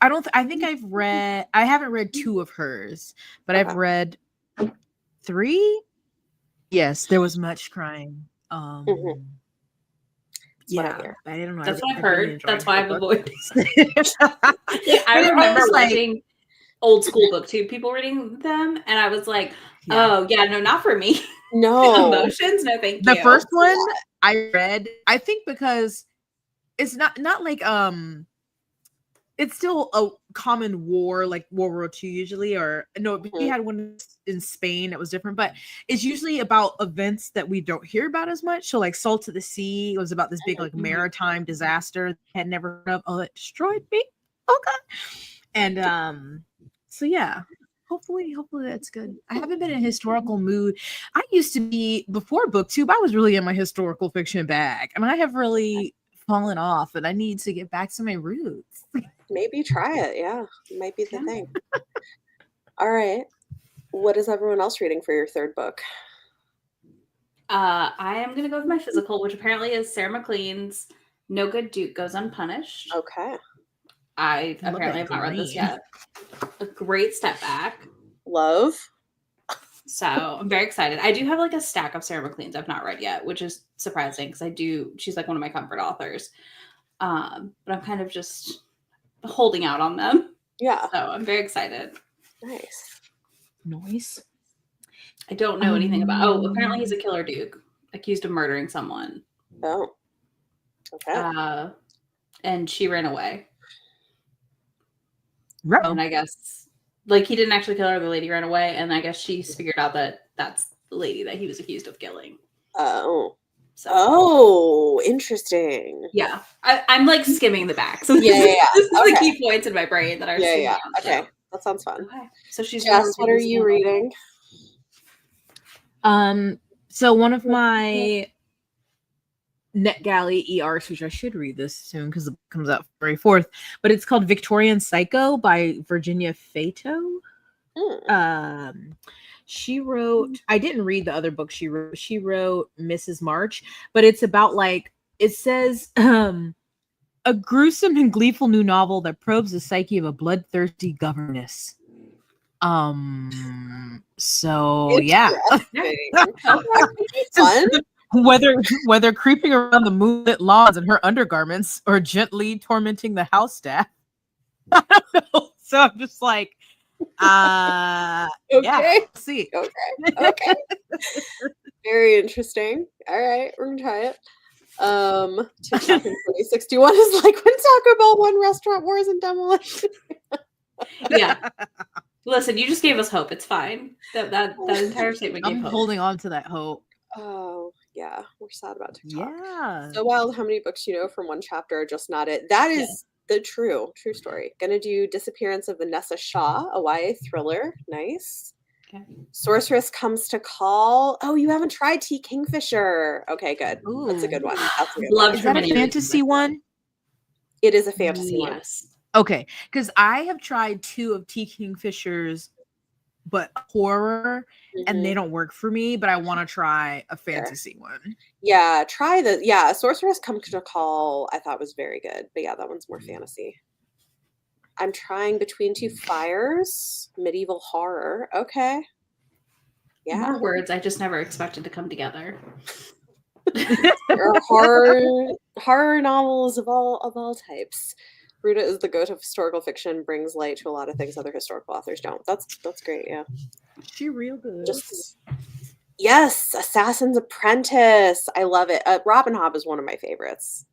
I haven't read 2 of hers, but I've read 3. Yes, there was much crying. Yeah, I don't know. That's what I've heard. That's why I've avoided. I remember watching old school booktube people reading them, and I was like, Yeah. oh yeah, no, not for me. No. Emotions, no thank The you. first one I read, I think because it's not like it's still a common war, like World War II usually, or no, we had one in Spain that was different, but it's usually about events that we don't hear about as much. So like Salt of the Sea, it was about this big like maritime disaster had never heard of. Oh, it destroyed me. Okay. And so yeah. Hopefully that's good. I haven't been in a historical mood. I used to be, before BookTube, I was really in my historical fiction bag, and I have really fallen off, and I need to get back to my roots. Maybe try it. Yeah, it might be the thing. All right. What is everyone else reading for your third book? I am gonna go with my physical, which apparently is Sarah McLean's No Good Duke Goes Unpunished. Okay. I apparently have not read this yet. A great step back. Love. So I'm very excited. I do have like a stack of Sarah McLean's I've not read yet, which is surprising because she's like one of my comfort authors. But I'm kind of just holding out on them. Yeah. So I'm very excited. Nice. I don't know anything about. Apparently he's a killer duke, accused of murdering someone. Oh. Okay. And she ran away. Right. And I guess like he didn't actually kill her, the lady ran away, and I guess she's figured out that that's the lady that he was accused of killing. Oh. Oh, interesting. Yeah. I'm like skimming the back. So yeah. This is the key points in my brain that are Yeah. Okay. That sounds fun. Okay. So she's Jess, what are you reading? So one of my NetGalley ERs, which I should read this soon because it comes out February 4th, but it's called Victorian Psycho by Virginia Fato. She wrote, I didn't read the other book she wrote. She wrote Mrs. March, but it's about like, it says, a gruesome and gleeful new novel that probes the psyche of a bloodthirsty governess. So yeah. Fun. Whether creeping around the moonlit lawns in her undergarments or gently tormenting the house staff. I don't know. So I'm just like, okay. Yeah, see. Okay. Very interesting. All right, we're gonna try it. TikTok in 2061 is like when Taco Bell won restaurant wars and demolition. Yeah. Listen, you just gave us hope. It's fine. That entire statement gave I'm hope. holding on to that hope. Oh, yeah. We're sad about TikTok. Yeah. So wild how many books you know from one chapter are just not it. That is the true story. Gonna do Disappearance of Vanessa Shaw, a YA thriller. Nice. Okay. Sorceress Comes to Call. Oh, you haven't tried T. Kingfisher. Okay, good. Ooh. That's a good one. That's a good Loved one. Is that a fantasy one? It is a fantasy one. Yes. Okay, because I have tried 2 of T. Kingfisher's, but horror, and they don't work for me, but I want to try a fantasy one. Yeah, try Sorceress Comes to Call I thought was very good, but yeah, that one's more fantasy. I'm trying Between Two Fires, medieval horror. Okay. Yeah. More words I just never expected to come together. There are horror novels of all types. Ruta is the goat of historical fiction, brings light to a lot of things other historical authors don't. That's great, yeah. She real good. Yes, Assassin's Apprentice. I love it. Robin Hobb is one of my favorites.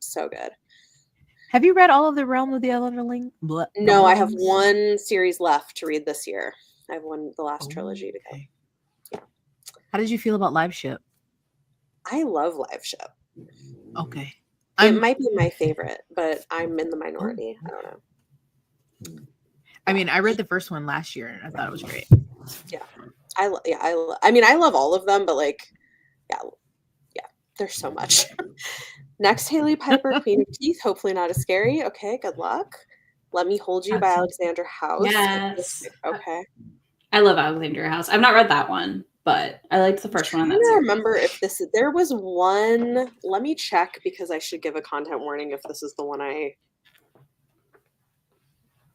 So good. Have you read all of the Realm of the Elderling? No, I have one series left to read this year. I have the last trilogy to go. Yeah. How did you feel about Live Ship? I love Live Ship. Okay. It might be my favorite, but I'm in the minority. I don't know. I mean, I read the first one last year and I thought it was great. Yeah. I mean, I love all of them, but like, yeah, there's so much. Next, Haley Piper, Queen of Teeth, hopefully not as scary. Okay, good luck. Let Me Hold You by Alexandra House. Yes. Okay. I love Alexandra House. I've not read that one, but I liked the first one. I don't remember if there was one. Let me check because I should give a content warning if this is the one I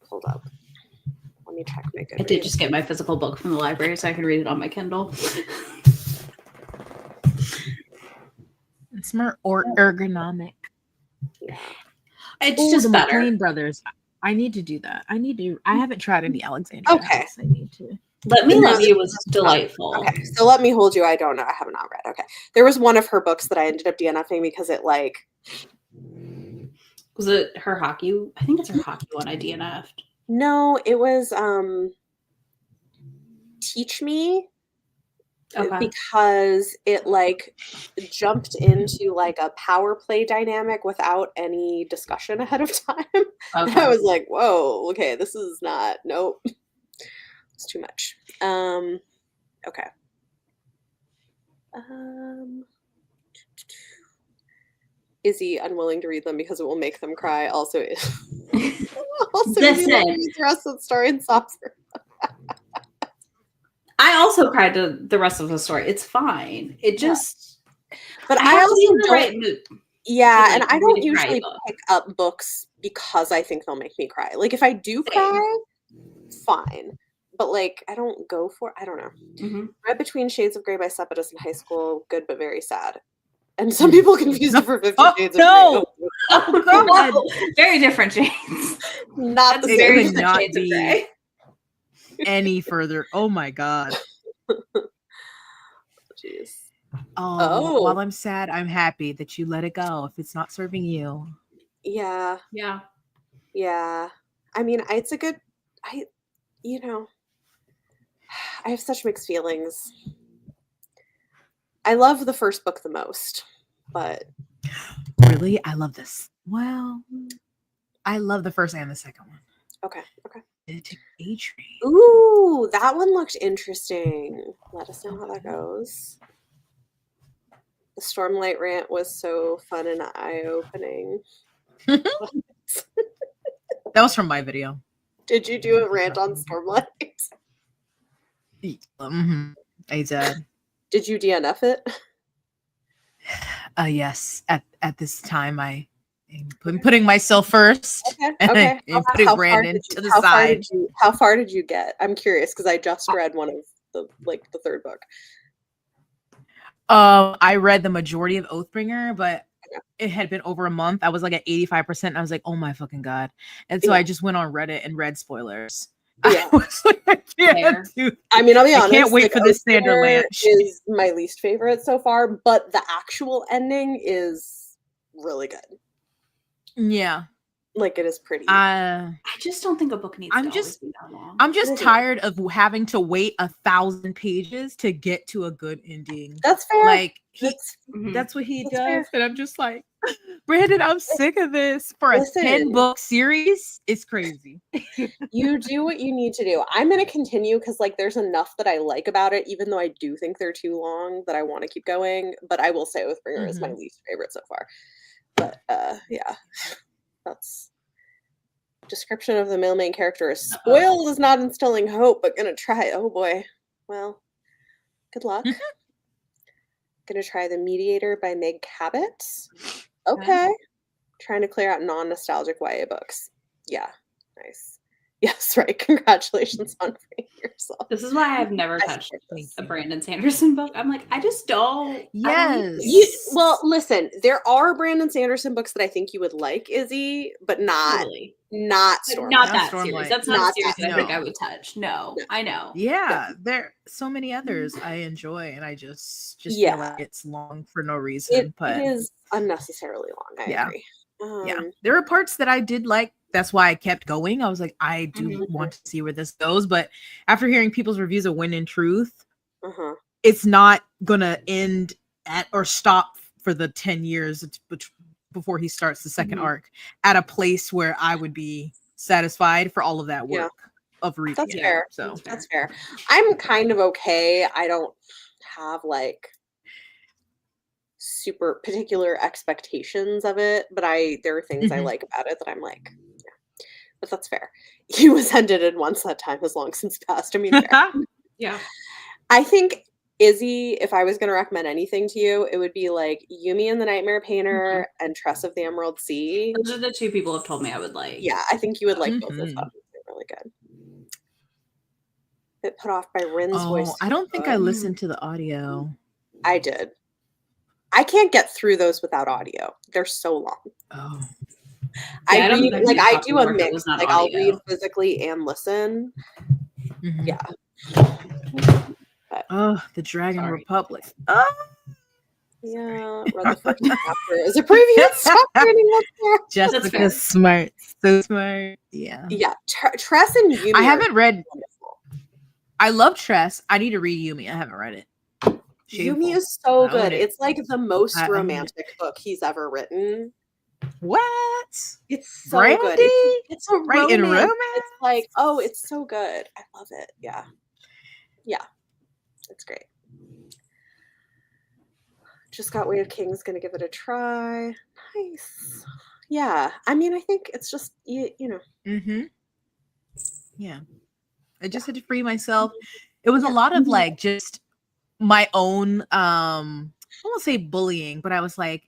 pulled up. Let me check my Goodreads. I did just get my physical book from the library so I can read it on my Kindle. It's more ergonomic. Yeah. It's just the better. McLean brothers. I need to do that. I haven't tried any Alexandria Okay. House. I need to. Let Me Love You was delightful. Okay, so Let Me Hold You, I don't know. I have not read. Okay. There was one of her books that I ended up DNFing because it like... Was it her hockey? I think it's her hockey one I DNF'd. No, it was Teach Me. Okay. Because it like jumped into like a power play dynamic without any discussion ahead of time. And I was like, whoa, okay, this is not, nope. It's too much. Okay. Izzy unwilling to read them because it will make them cry. Also, Listen. the rest of the story and Saucer. I also cried to the rest of the story. It's fine. It just, but I also in the right mood. Yeah, and I don't usually pick up books because I think they'll make me cry. Like if I do cry, fine. But like I don't go for. I don't know. Mm-hmm. Read Between Shades of Grey by Cepidus in high school. Good but very sad. And some people confuse it for 50 Shades of Grey. Oh God! Very different shades. Not the It same. could not be any further. Oh my God. Jeez. Oh, while I'm sad, I'm happy that you let it go if it's not serving you. Yeah. Yeah. Yeah. I mean, it's a good, I have such mixed feelings. I love the first book the most, but. Really? I love this. Well, I love the first and the second one. Okay. A-Train. Ooh, that one looked interesting. Let us know how that goes. The Stormlight rant was so fun and eye-opening. That was from my video. Did you do a rant on Stormlight? I did. Did you DNF it? Yes. At this time, I'm putting myself first. Okay. And putting Brandon to the side. How far did you get? I'm curious because I just read one of the third book. I read the majority of Oathbringer, but it had been over a month. I was like at 85%. And I was like, oh my fucking God. And so I just went on Reddit and read spoilers. Yeah. I was like, I can't do. I mean, I'll be honest. I can't wait for this Sanderland. Is my least favorite so far, but the actual ending is really good. Yeah. Like it is pretty. I just don't think a book needs to always be that long. I'm just tired of having to wait 1,000 pages to get to a good ending. That's fair. Like that's what he does. Fair. And I'm just like, Brandon, I'm sick of this. For a 10-book series, it's crazy. You do what you need to do. I'm gonna continue because like there's enough that I like about it, even though I do think they're too long that I want to keep going. But I will say Oathbringer is my least favorite so far. But yeah. That's description of the male main character is spoiled is not instilling hope, but gonna try. Oh boy. Well, good luck. Gonna try The Mediator by Meg Cabot. Okay. Trying to clear out non-nostalgic YA books. Yeah. Nice. Yes, right. Congratulations on freeing yourself. This is why I've never touched a Brandon Sanderson book. I'm like, I just don't. Yes. Well, listen, there are Brandon Sanderson books that I think you would like, Izzy, but not Stormlight. Not that series. That's not a series I think I would touch. No, I know. Yeah, there are so many others I enjoy, and I just feel like it's long for no reason. But it is unnecessarily long. I agree. Yeah, there are parts that I did like. That's why I kept going. I was like, I do want to see where this goes. But after hearing people's reviews of Wind and Truth, it's not gonna end at or stop for the 10 years before he starts the second arc at a place where I would be satisfied for all of that work of reading. That's fair. So that's fair. I'm kind of okay. I don't have like super particular expectations of it, but there are things I like about it that I'm like, but that's fair. He was ended in once that time has long since passed. I mean, yeah. I think Izzy, if I was going to recommend anything to you, it would be like Yumi and the Nightmare Painter and Tress of the Emerald Sea. Those are the two people have told me I would like. Yeah, I think you would like both of them. They're really good. Bit put off by Rin's voice. I don't think I listened to the audio. I did. I can't get through those without audio. They're so long. Oh. I don't read, think like, I do a it mix. was not Like, I'll read audio. physically and listen. Mhm. Yeah. Oh, the Dragon Sorry. Republic. Oh. Yeah, read the first chapter. Is a preview and stop reading up there. Jessica's smart. So smart. Yeah. Yeah. Tress and Yumi. I haven't read. Wonderful. I love Tress. I need to read Yumi. I haven't read it. Shameful. Yumi is so I own good. it. It's like the most I own it. romantic book he's ever written. What? It's so Brandy? good. It's a Right in romance. It's like, oh, it's so good. I love it. Yeah. Yeah. It's great. Just got Way of Kings, gonna give it a try. Nice. Yeah. I mean, I think it's just you know. Mm-hmm. Yeah. I just had to free myself. It was a lot of like just my own I won't say bullying, but I was like,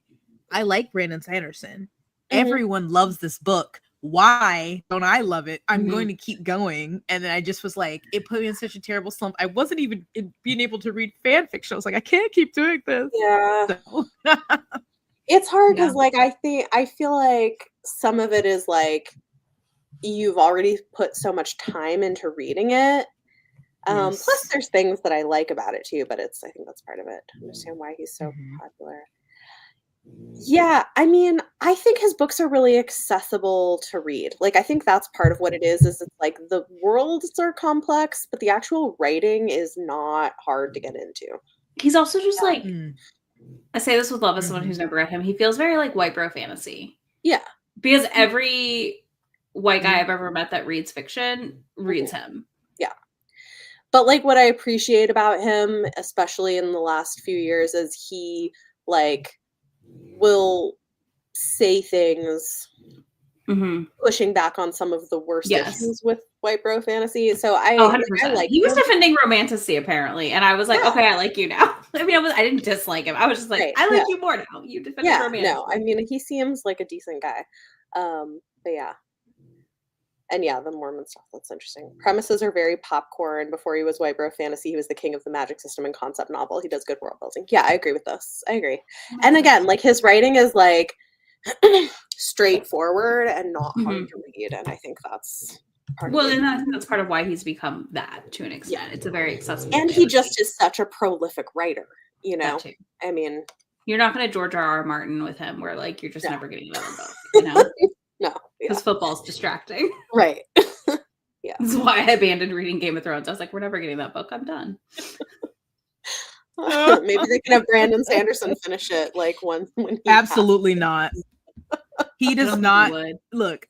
I like Brandon Sanderson. Everyone loves this book. Why don't I love it? I'm going to keep going. And then I just was like, it put me in such a terrible slump. I wasn't even being able to read fan fiction. I was like, I can't keep doing this. Yeah. So. It's hard because like I feel like some of it is like you've already put so much time into reading it. Yes. Plus there's things that I like about it too, but I think that's part of it to understand why he's so popular. Yeah, I mean, I think his books are really accessible to read. Like, I think that's part of what it is it's like the worlds are complex, but the actual writing is not hard to get into. He's also just like, I say this with love as someone who's never read him, he feels very like white bro fantasy. Yeah. Because every white guy I've ever met that reads fiction reads him. Yeah. But like what I appreciate about him, especially in the last few years, is he like will say things pushing back on some of the worst issues with white bro fantasy. So I like he was defending romantasy apparently, and I was like, okay, I like you now. I mean, I didn't dislike him. I was just like, I like you more now. You defended romantasy. No, I mean, he seems like a decent guy. But yeah. And yeah, the Mormon stuff, that's interesting. Premises are very popcorn. Before he was white bro fantasy, he was the king of the magic system and concept novel. He does good world building. Yeah, I agree with this. I agree. And again, like his writing is like straightforward and not hard to read. And I think that's part of it. And I think that's part of why he's become that to an extent. Yeah. It's a very accessible. And he just is such a prolific writer, you know? I mean, you're not going to George R.R. Martin with him where like you're just never getting another book, you know? No, because football's distracting. Right. Yeah. That's why I abandoned reading Game of Thrones. I was like, we're never getting that book. I'm done. Maybe they can have Brandon Sanderson finish it like when he absolutely not. He does not. Look,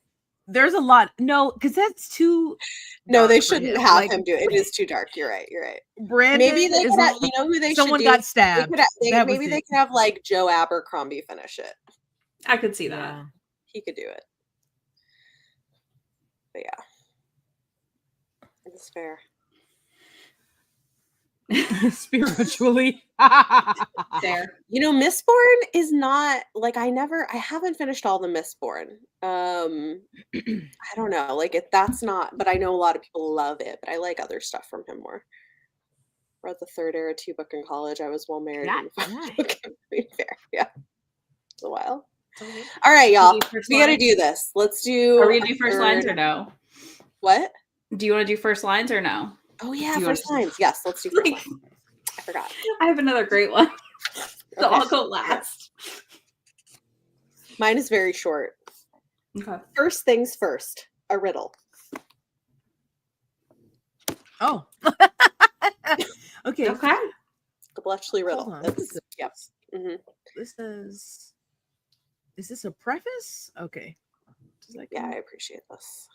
there's a lot. No, because that's too. No, they shouldn't have him do it. It is too dark. You're right. You're right. Brandon, maybe they could have, you know who they someone should do? Got stabbed. Maybe they can have like Joe Abercrombie finish it. I could see that. Yeah. He could do it. But yeah. It's fair. Spiritually. Fair. You know, Mistborn is not like I haven't finished all the Mistborn. I don't know. Like that's not, but I know a lot of people love it, but I like other stuff from him more. Read the Third Era 2 book in college. I was well married. Fair. Yeah. It's a while. All right, y'all. We got to do this. Let's do. Are we gonna do first lines or no? What? Do you want to do first lines or no? Oh yeah, first lines. Yes, let's do first lines. I forgot. I have another great one. So I'll go last. Mine is very short. Okay. First things first. A riddle. Oh. Okay. Okay. The Bletchley riddle. Yep. This is this a preface? Okay. Yeah, I appreciate this.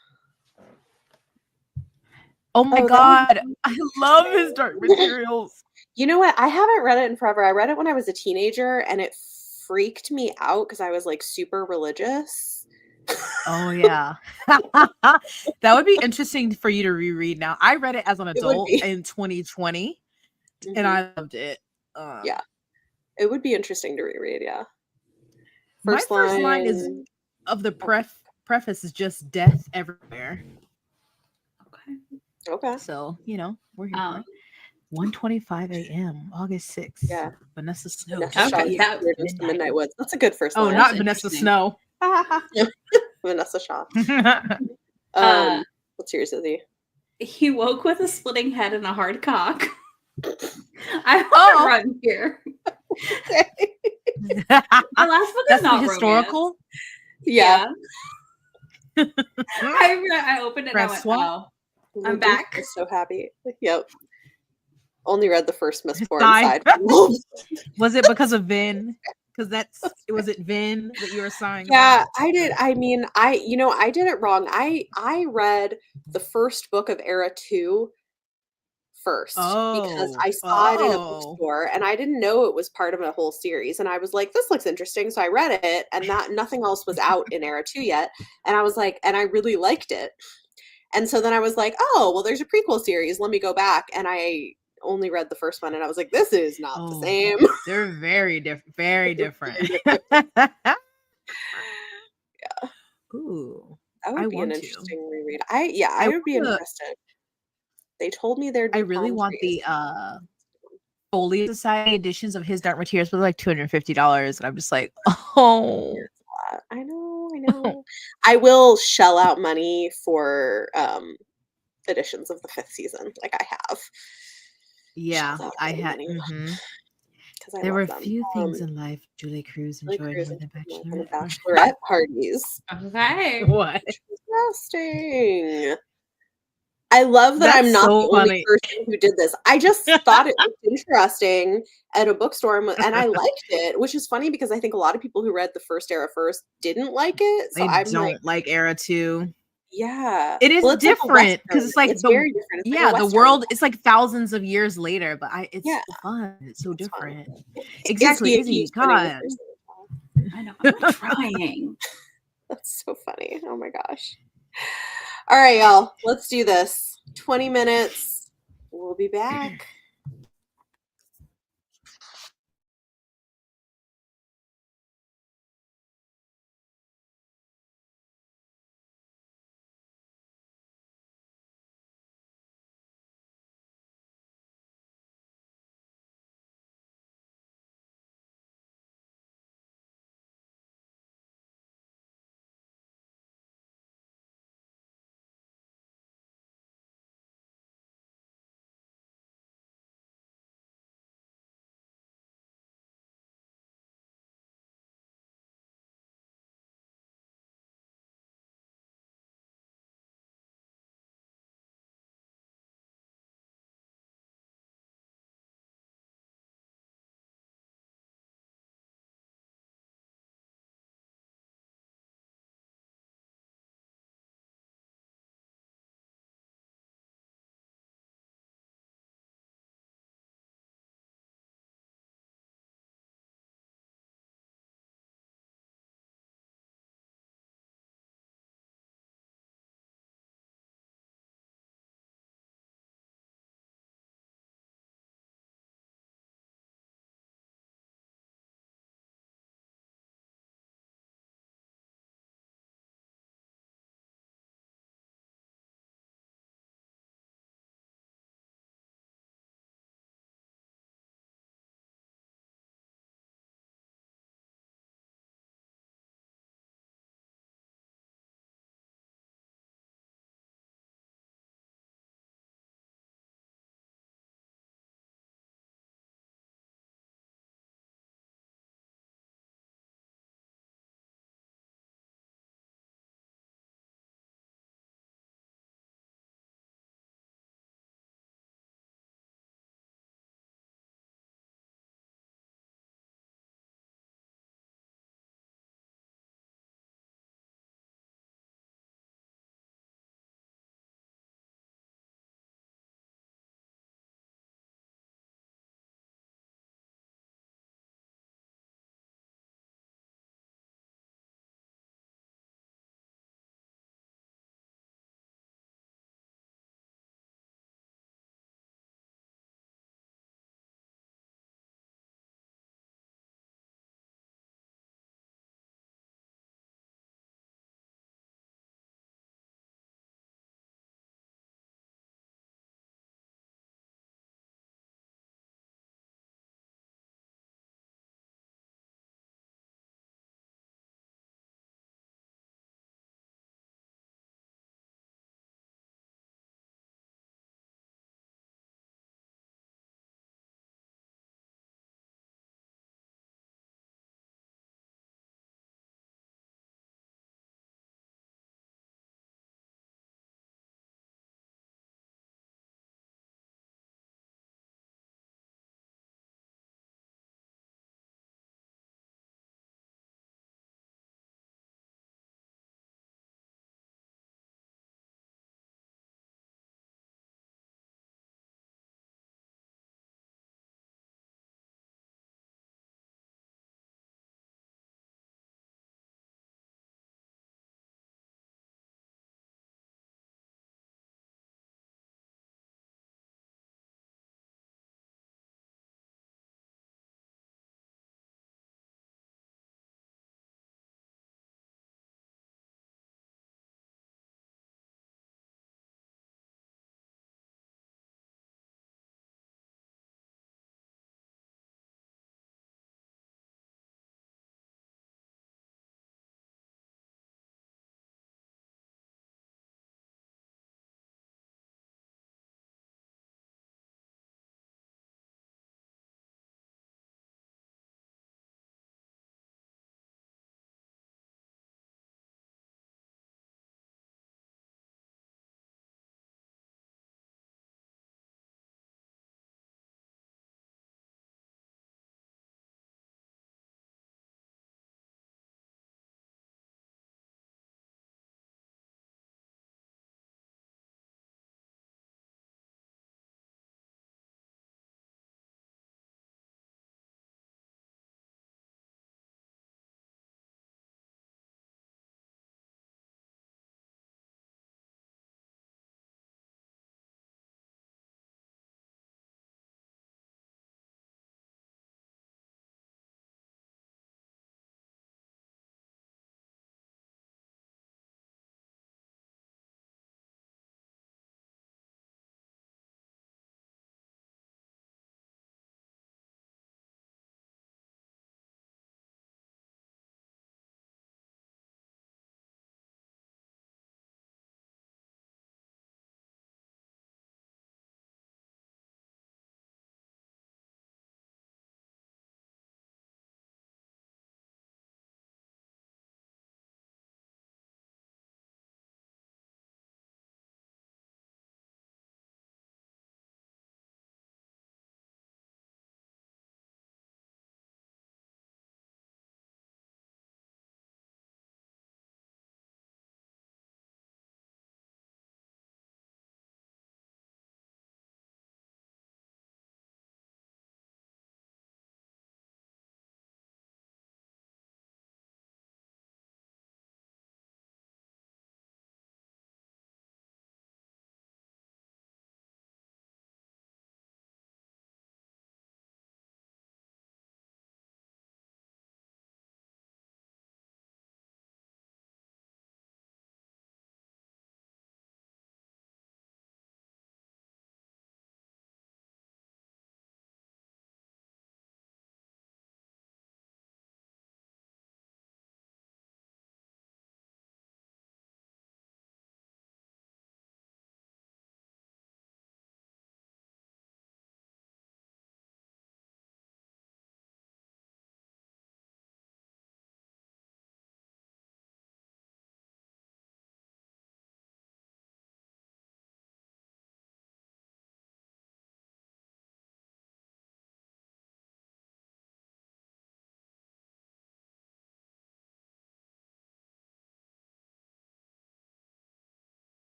Oh my god. I love his Dark Materials. You know what? I haven't read it in forever. I read it when I was a teenager and it freaked me out because I was like super religious. Oh yeah. That would be interesting for you to reread now. I read it as an adult in 2020 and I loved it. Yeah. It would be interesting to reread, yeah. My first line is of the preface is just death everywhere. Okay. So, you know, we're here. 1:25 a.m. August 6th. Yeah. Vanessa Snow. Midnight Woods. That's a good first line. Oh, not Vanessa Snow. Vanessa Shaw. Uh, What's yours, Izzy? He woke with a splitting head and a hard cock. I want to run here. Our last book is not the historical. Romance. Yeah. I opened it and I went, oh, I'm back. I'm so happy. Yep. Only read the first Miss Porn Sigh. side. Was it because of Vin? Because was it Vin that you were sighing Yeah, about? I did. I mean, I did it wrong. I read the first book of Era 2 first because I saw it in a bookstore and I didn't know it was part of a whole series, and I was like, this looks interesting, so I read it, and that nothing else was out in Era 2 yet, and I was like, and I really liked it, and so then I was like, oh well, there's a prequel series, let me go back, and I only read the first one, and I was like, this is not the same. They're very different. Very different. Yeah. Ooh, that would be an interesting reread. I would be interested. They told me there'd be I really want trees. the Foley Society editions of His Dark Materials, but like $250, and I'm just like, oh. I know. I will shell out money for editions of the 5th season, like I have. Yeah, I had. Because there were few things in life Julie Cruz enjoyed more than bachelorette parties. Okay. What? Interesting. I love that I'm not the only person who did this. I just thought it was interesting at a bookstore, and I liked it, which is funny because I think a lot of people who read the first Era first didn't like it. So I don't like Era 2. Yeah, it is different because it's like very different. It's like the world. It's like thousands of years later, but it's fun. It's so different. Exactly, Izzy. God, I know. I'm trying. That's so funny. Oh my gosh. All right, y'all. Let's do this. 20 minutes. We'll be back.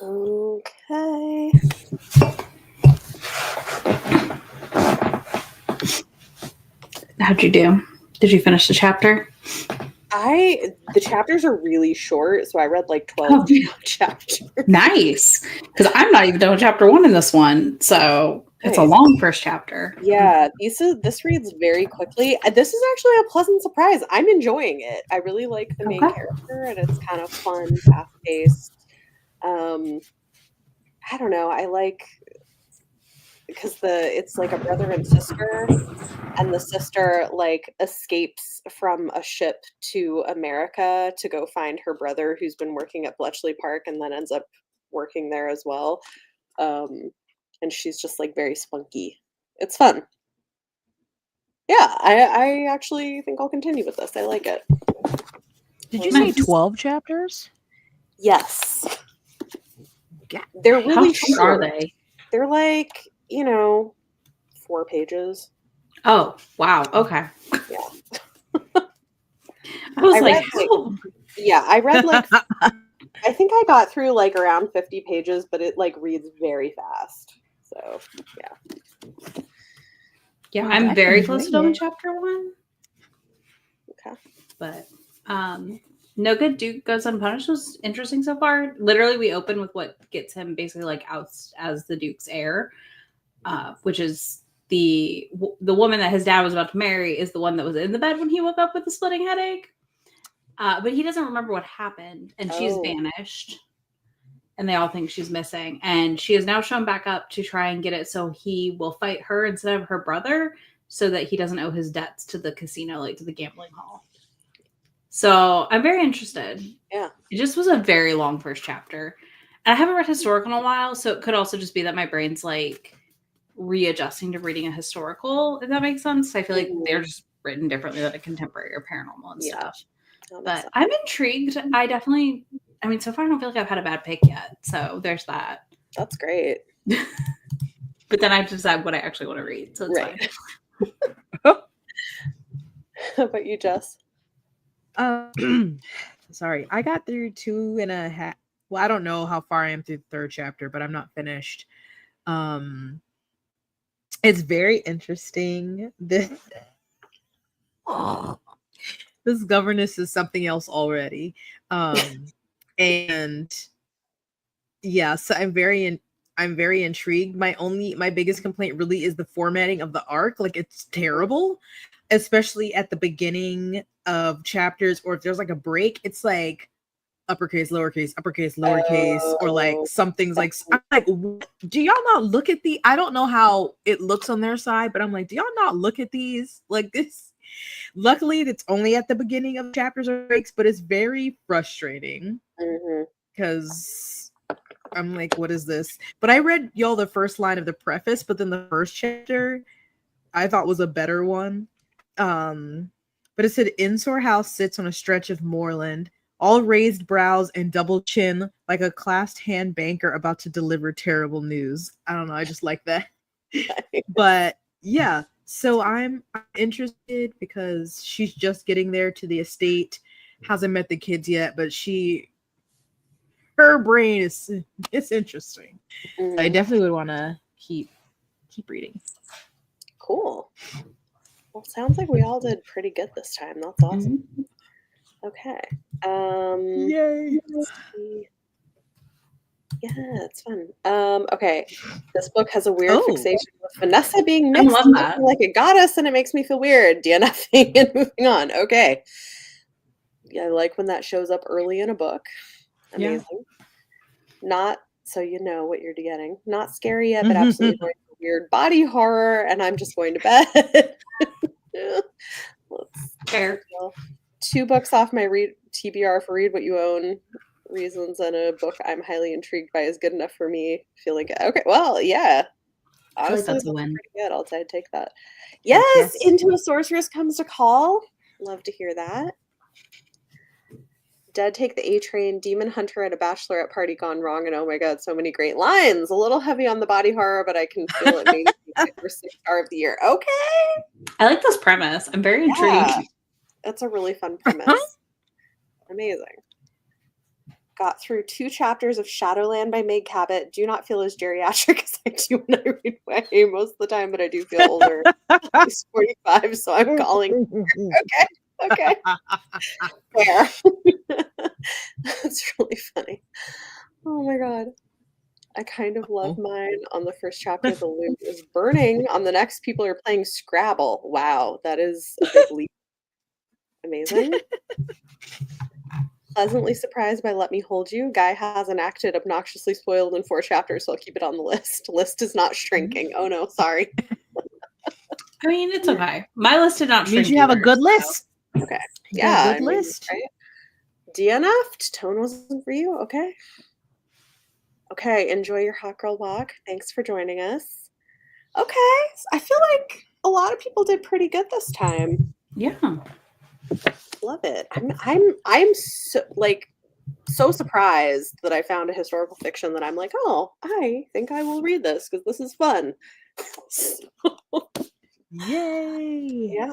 Okay. How'd you do? Did you finish the chapter? The chapters are really short, so I read like 12 chapters. Nice. Because I'm not even done with chapter 1 in this one. So it's a long first chapter. Yeah, this reads very quickly. This is actually a pleasant surprise. I'm enjoying it. I really like the main character, and it's kind of fun, fast-paced. I don't know. I like because it's like a brother and sister, and the sister like escapes from a ship to America to go find her brother who's been working at Bletchley Park and then ends up working there as well. And she's just like very spunky. It's fun. Yeah, I actually think I'll continue with this. I like it. Did you say 12 chapters? Yes. Yeah. They're really short. Are they? They're like, 4 pages. Oh, wow. Okay. Yeah. I was I read like I think I got through like around 50 pages, but it like reads very fast. So, yeah. Yeah, I'm very close to done with chapter 1. Okay. But No Good Duke Goes Unpunished was interesting so far. Literally, we open with what gets him basically like out as the Duke's heir, which is the woman that his dad was about to marry is the one that was in the bed when he woke up with the splitting headache. But he doesn't remember what happened, and she's vanished. And they all think she's missing. And she is now shown back up to try and get it so he will fight her instead of her brother so that he doesn't owe his debts to the casino, like to the gambling hall. So I'm very interested. Yeah. It just was a very long first chapter. And I haven't read historical in a while, so it could also just be that my brain's like readjusting to reading a historical, if that makes sense. I feel like they're just written differently than a contemporary or paranormal and stuff. But I'm intrigued. So far I don't feel like I've had a bad pick yet. So there's that. That's great. But then I have to decide what I actually want to read. So it's fine. How about you, Jess? Sorry. I got through 2.5. Well, I don't know how far I am through the 3rd chapter, but I'm not finished. It's very interesting. This governess is something else already. And yeah, so I'm very intrigued. My biggest complaint really is the formatting of the arc. Like, it's terrible, especially at the beginning of chapters, or if there's like a break, it's like uppercase, lowercase, uppercase, lowercase, or like something's like, I'm like, do y'all not look at the, I don't know how it looks on their side, but I'm like, do y'all not look at these? Like this, luckily it's only at the beginning of chapters or breaks, but it's very frustrating because I'm like, what is this? But I read y'all the first line of the preface, but then the first chapter I thought was a better one. But it said, Insore House sits on a stretch of moorland, all raised brows and double chin, like a clasped hand banker about to deliver terrible news. I don't know. I just like that. But yeah, so I'm interested because she's just getting there to the estate, hasn't met the kids yet, but her brain is, it's interesting. I definitely would want to keep reading. Cool. Well, sounds like we all did pretty good this time. That's awesome. Okay. Yay. Let's see. Yeah, it's fun. Okay. This book has a weird fixation with Vanessa being mixed like a goddess, and it makes me feel weird. DNFing and moving on. Okay. Yeah, I like when that shows up early in a book. Amazing. Yeah. Not so you know what you're getting. Not scary yet, but absolutely going for weird body horror, and I'm just going to bed. Fair. 2 books off my TBR for Read What You Own reasons, and a book I'm highly intrigued by is good enough for me feeling good. Okay, well, yeah. Honestly, that's a win. Pretty good. I'll take that. Yes, Into a Sorceress Comes to Call. Love to hear that. Dead Take the A Train, Demon Hunter at a Bachelorette Party Gone Wrong, and oh my god, so many great lines. A little heavy on the body horror, but I can feel it maybe my first star of the year. Okay. I like this premise. I'm very intrigued. That's a really fun premise. Amazing. got through 2 chapters of Shadowland by Meg Cabot. Do not feel as geriatric as I do when I read YA most of the time, but I do feel older. She's 45, so I'm calling. Okay. Fair. That's really funny. Oh my god. I kind of love mine. On the first chapter, the loot is burning. On the next, people are playing Scrabble. Wow, that is a big leap. Amazing. Pleasantly surprised by Let Me Hold You. Guy hasn't acted obnoxiously spoiled in 4 chapters, so I'll keep it on the list. List is not shrinking. Oh no, sorry. I mean, it's okay. My list did not shrink. Means you have a good so. list. Okay. You Yeah. got a good list. Right? DNF'd. Tone wasn't for you. Okay. Okay. Enjoy your hot girl walk. Thanks for joining us. Okay. I feel like a lot of people did pretty good this time. Yeah. Love it. I'm so surprised that I found a historical fiction that I'm like, oh, I think I will read this because this is fun. Yay! Yeah,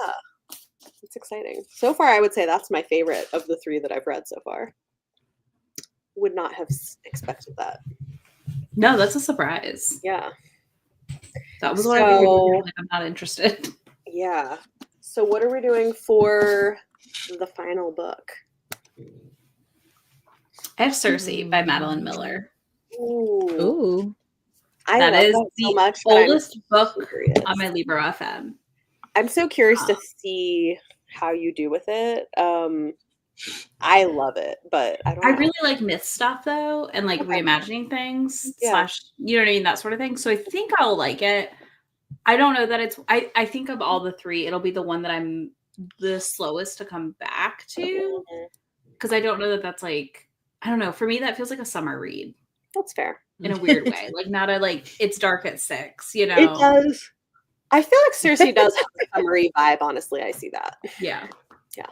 it's exciting. So far, I would say that's my favorite of the 3 that I've read so far. Would not have expected that. No, that's a surprise. Yeah. That was what I figured. I'm not interested. Yeah. So what are we doing for the final book? I have Circe by Madeline Miller. Ooh. That is that the so much, oldest book on my Libro FM. I'm so curious to see how you do with it. I love it, but I don't know. I really like myth stuff though, and like reimagining things / you know what I mean, that sort of thing. So I think I'll like it. I don't know that it's I think of all the 3, it'll be the one that I'm the slowest to come back to, because I don't know that that's like, I don't know, for me that feels like a summer read. That's fair. In a weird way. Like not a like it's dark at 6, you know. It does. I feel like Circe does have a summery vibe, honestly. I see that. Yeah. Yeah.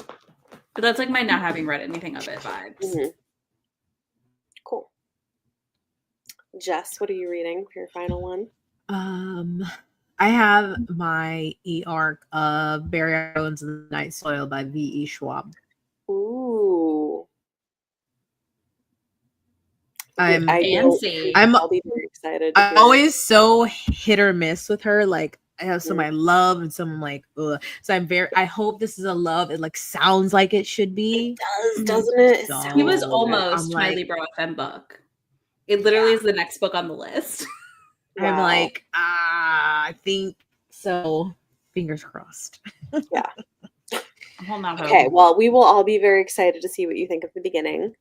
But that's like my not having read anything of it vibes. Mm-hmm. Cool. Jess, what are you reading for your final one? I have my e-arc of Barry Owens and the Night Soil by V.E. Schwab. Ooh. I'll be very excited. I'm always so hit or miss with her. Like I have some I love and some I'm like, ugh. So I hope this is a love. It like sounds like it should be. It does, doesn't it? He was almost my Libro FM book. It literally is the next book on the list. Wow. I'm like, I think so. Fingers crossed. Yeah. Okay, well, we will all be very excited to see what you think of the beginning.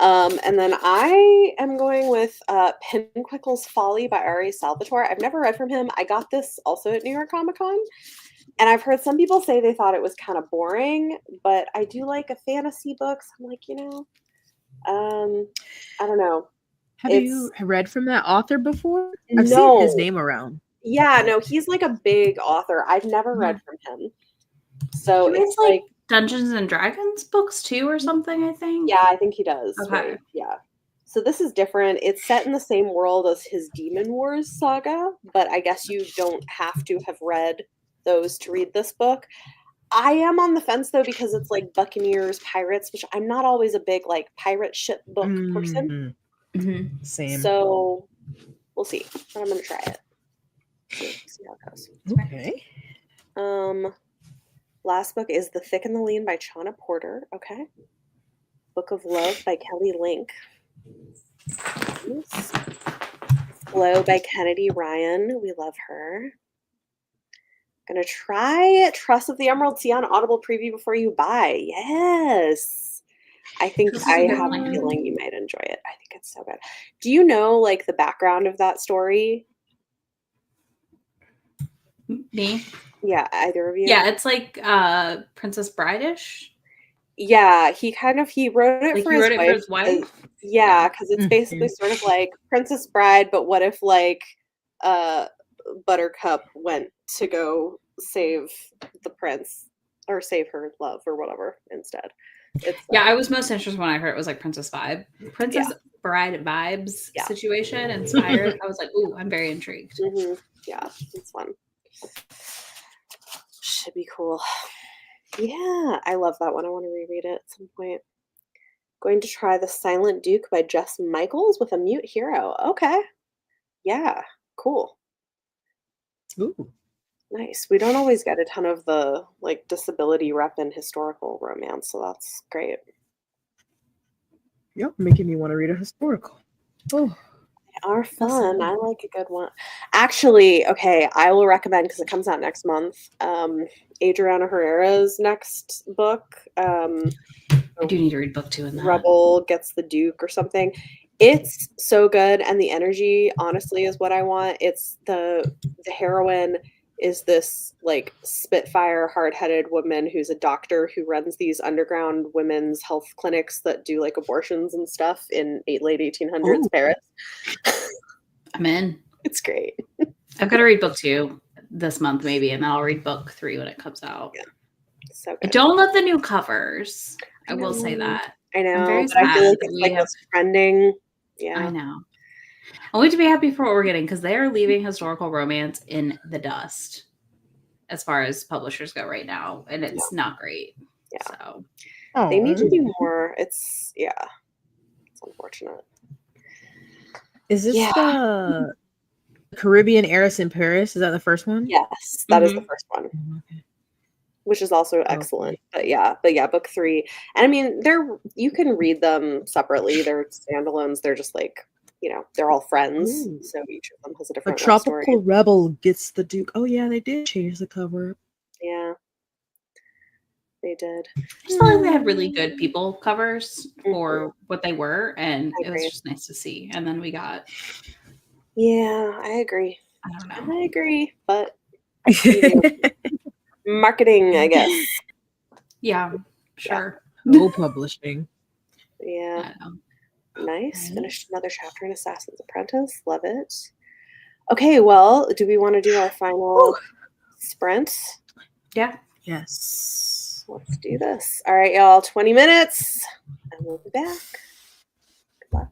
And then I am going with Pinquickle's Folly by R.A. Salvatore. I've never read from him. I got this also at New York Comic Con. And I've heard some people say they thought it was kind of boring, but I do like a fantasy book. So I'm like, I don't know. Have you read from that author before? I've No. seen his name around. Yeah, no, he's like a big author. I've never read from him. So it's like Dungeons and Dragons books too or something, I think. Yeah, I think he does. Okay. Right? Yeah. So this is different. It's set in the same world as his Demon Wars saga, but I guess you don't have to have read those to read this book. I am on the fence though because it's like Buccaneers, pirates, which I'm not always a big like pirate ship book person. Mm-hmm. Same. So we'll see. But I'm gonna try it. See how it goes. Okay. Last book is The Thick and the Lean by Chana Porter. Okay. Book of Love by Kelly Link. Glow by Kennedy Ryan. We love her. Gonna try Trust of the Emerald Sea on Audible preview before you buy. Yes. I think I have a feeling you might enjoy it. I think it's so good. Do you know like the background of that story? Me? Yeah, either of you? Yeah, it's like Princess Bride-ish. Yeah, he wrote it for his wife. Yeah, because it's basically sort of like Princess Bride, but what if like Buttercup went to go save the prince or save her love or whatever instead. I was most interested when I heard it was like Princess Bride vibes situation inspired. I was like, ooh, I'm very intrigued. Mm-hmm. Yeah, it's fun. Should be cool. Yeah, I love that one. I want to reread it at some point. Going to try The Silent Duke by Jess Michaels with a mute hero. Okay. Yeah. Cool. Ooh. Nice. We don't always get a ton of the like disability rep in historical romance, so that's great. Yep, making me want to read a historical. Oh, They are fun. I like a good one. Actually, okay, I will recommend because it comes out next month. Adriana Herrera's next book. I do need to read book 2 in that. Rebel Gets the Duke or something. It's so good, and the energy, honestly, is what I want. It's the heroine is this like spitfire, hard-headed woman who's a doctor who runs these underground women's health clinics that do like abortions and stuff in late 1800s Paris. I'm in. It's great. I've got to read book 2 this month, maybe, and then I'll read book 3 when it comes out. Yeah. So I good. don't love the new covers. I will say that. I know. I'm very but I feel sad like that it's we like have. what's trending. Yeah. I know. I want to be happy for what we're getting because they are leaving historical romance in the dust as far as publishers go right now, and it's not great. Yeah. So they need to do more. It's unfortunate. is this the Caribbean Heiress in Paris? Is that the first one? Yes, that is the first one. Okay. Which is also excellent. But yeah, book 3. And I mean, you can read them separately. They're standalones. They're just like, they're all friends. Ooh. So each of them has a A different love tropical story. rebel gets the Duke. Oh yeah, they did change the cover. Yeah. They did. I just felt like they had really good people covers for what they were, and it was just nice to see. And then we got. Yeah, I agree. I don't know. I agree, but marketing, I guess. Yeah, sure. No publishing. Yeah. I know. Nice. Right. Finished another chapter in Assassin's Apprentice. Love it. Okay, well, do we want to do our final sprint? Yeah. Yes. Let's do this. All right, y'all, 20 minutes, and we'll be back. Good luck.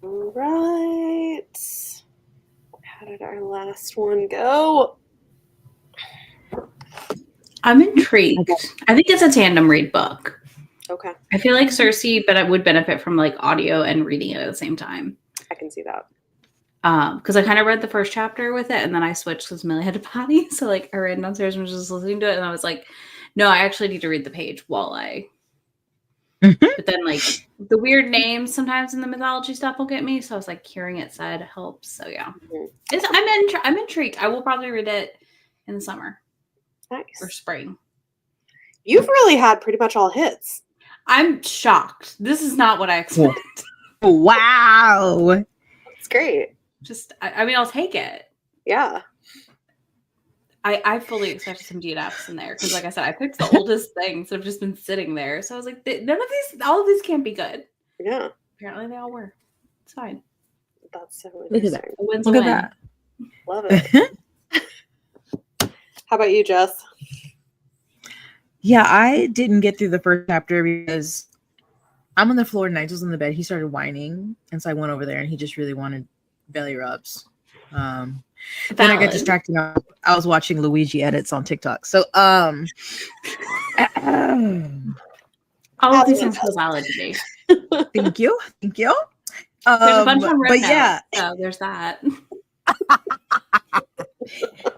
Right. How did our last one go? I'm intrigued. I think it's a tandem read book. Okay. I feel like Cersei, but I would benefit from like audio and reading it at the same time. I can see that. Because I kind of read the first chapter with it, and then I switched because Millie had a potty. So like I ran downstairs and was just listening to it, and I was like, no, I actually need to read the page while I. But then like the weird names sometimes in the mythology stuff will get me. So I was like, hearing it said helps. So yeah, I'm intrigued. I will probably read it in the summer. Nice. Or spring. You've really had pretty much all hits. I'm shocked. This is not what I expected. Wow. That's great. Just, I mean, I'll take it. Yeah. I fully expected some DNFs in there because, like I said, I picked the oldest things that have just been sitting there. So I was like, all of these can't be good. Yeah. Apparently, they all were. It's fine. That's so Look interesting. at that. A win's Look a at win. that. Love it. How about you, Jess? Yeah, I didn't get through the first chapter because I'm on the floor and Nigel's in the bed. He started whining, and so I went over there, and he just really wanted belly rubs. Then I got distracted. I was watching Luigi edits on TikTok. So all of these things feel valid to me. thank you. There's a bunch on but yeah, so there's that.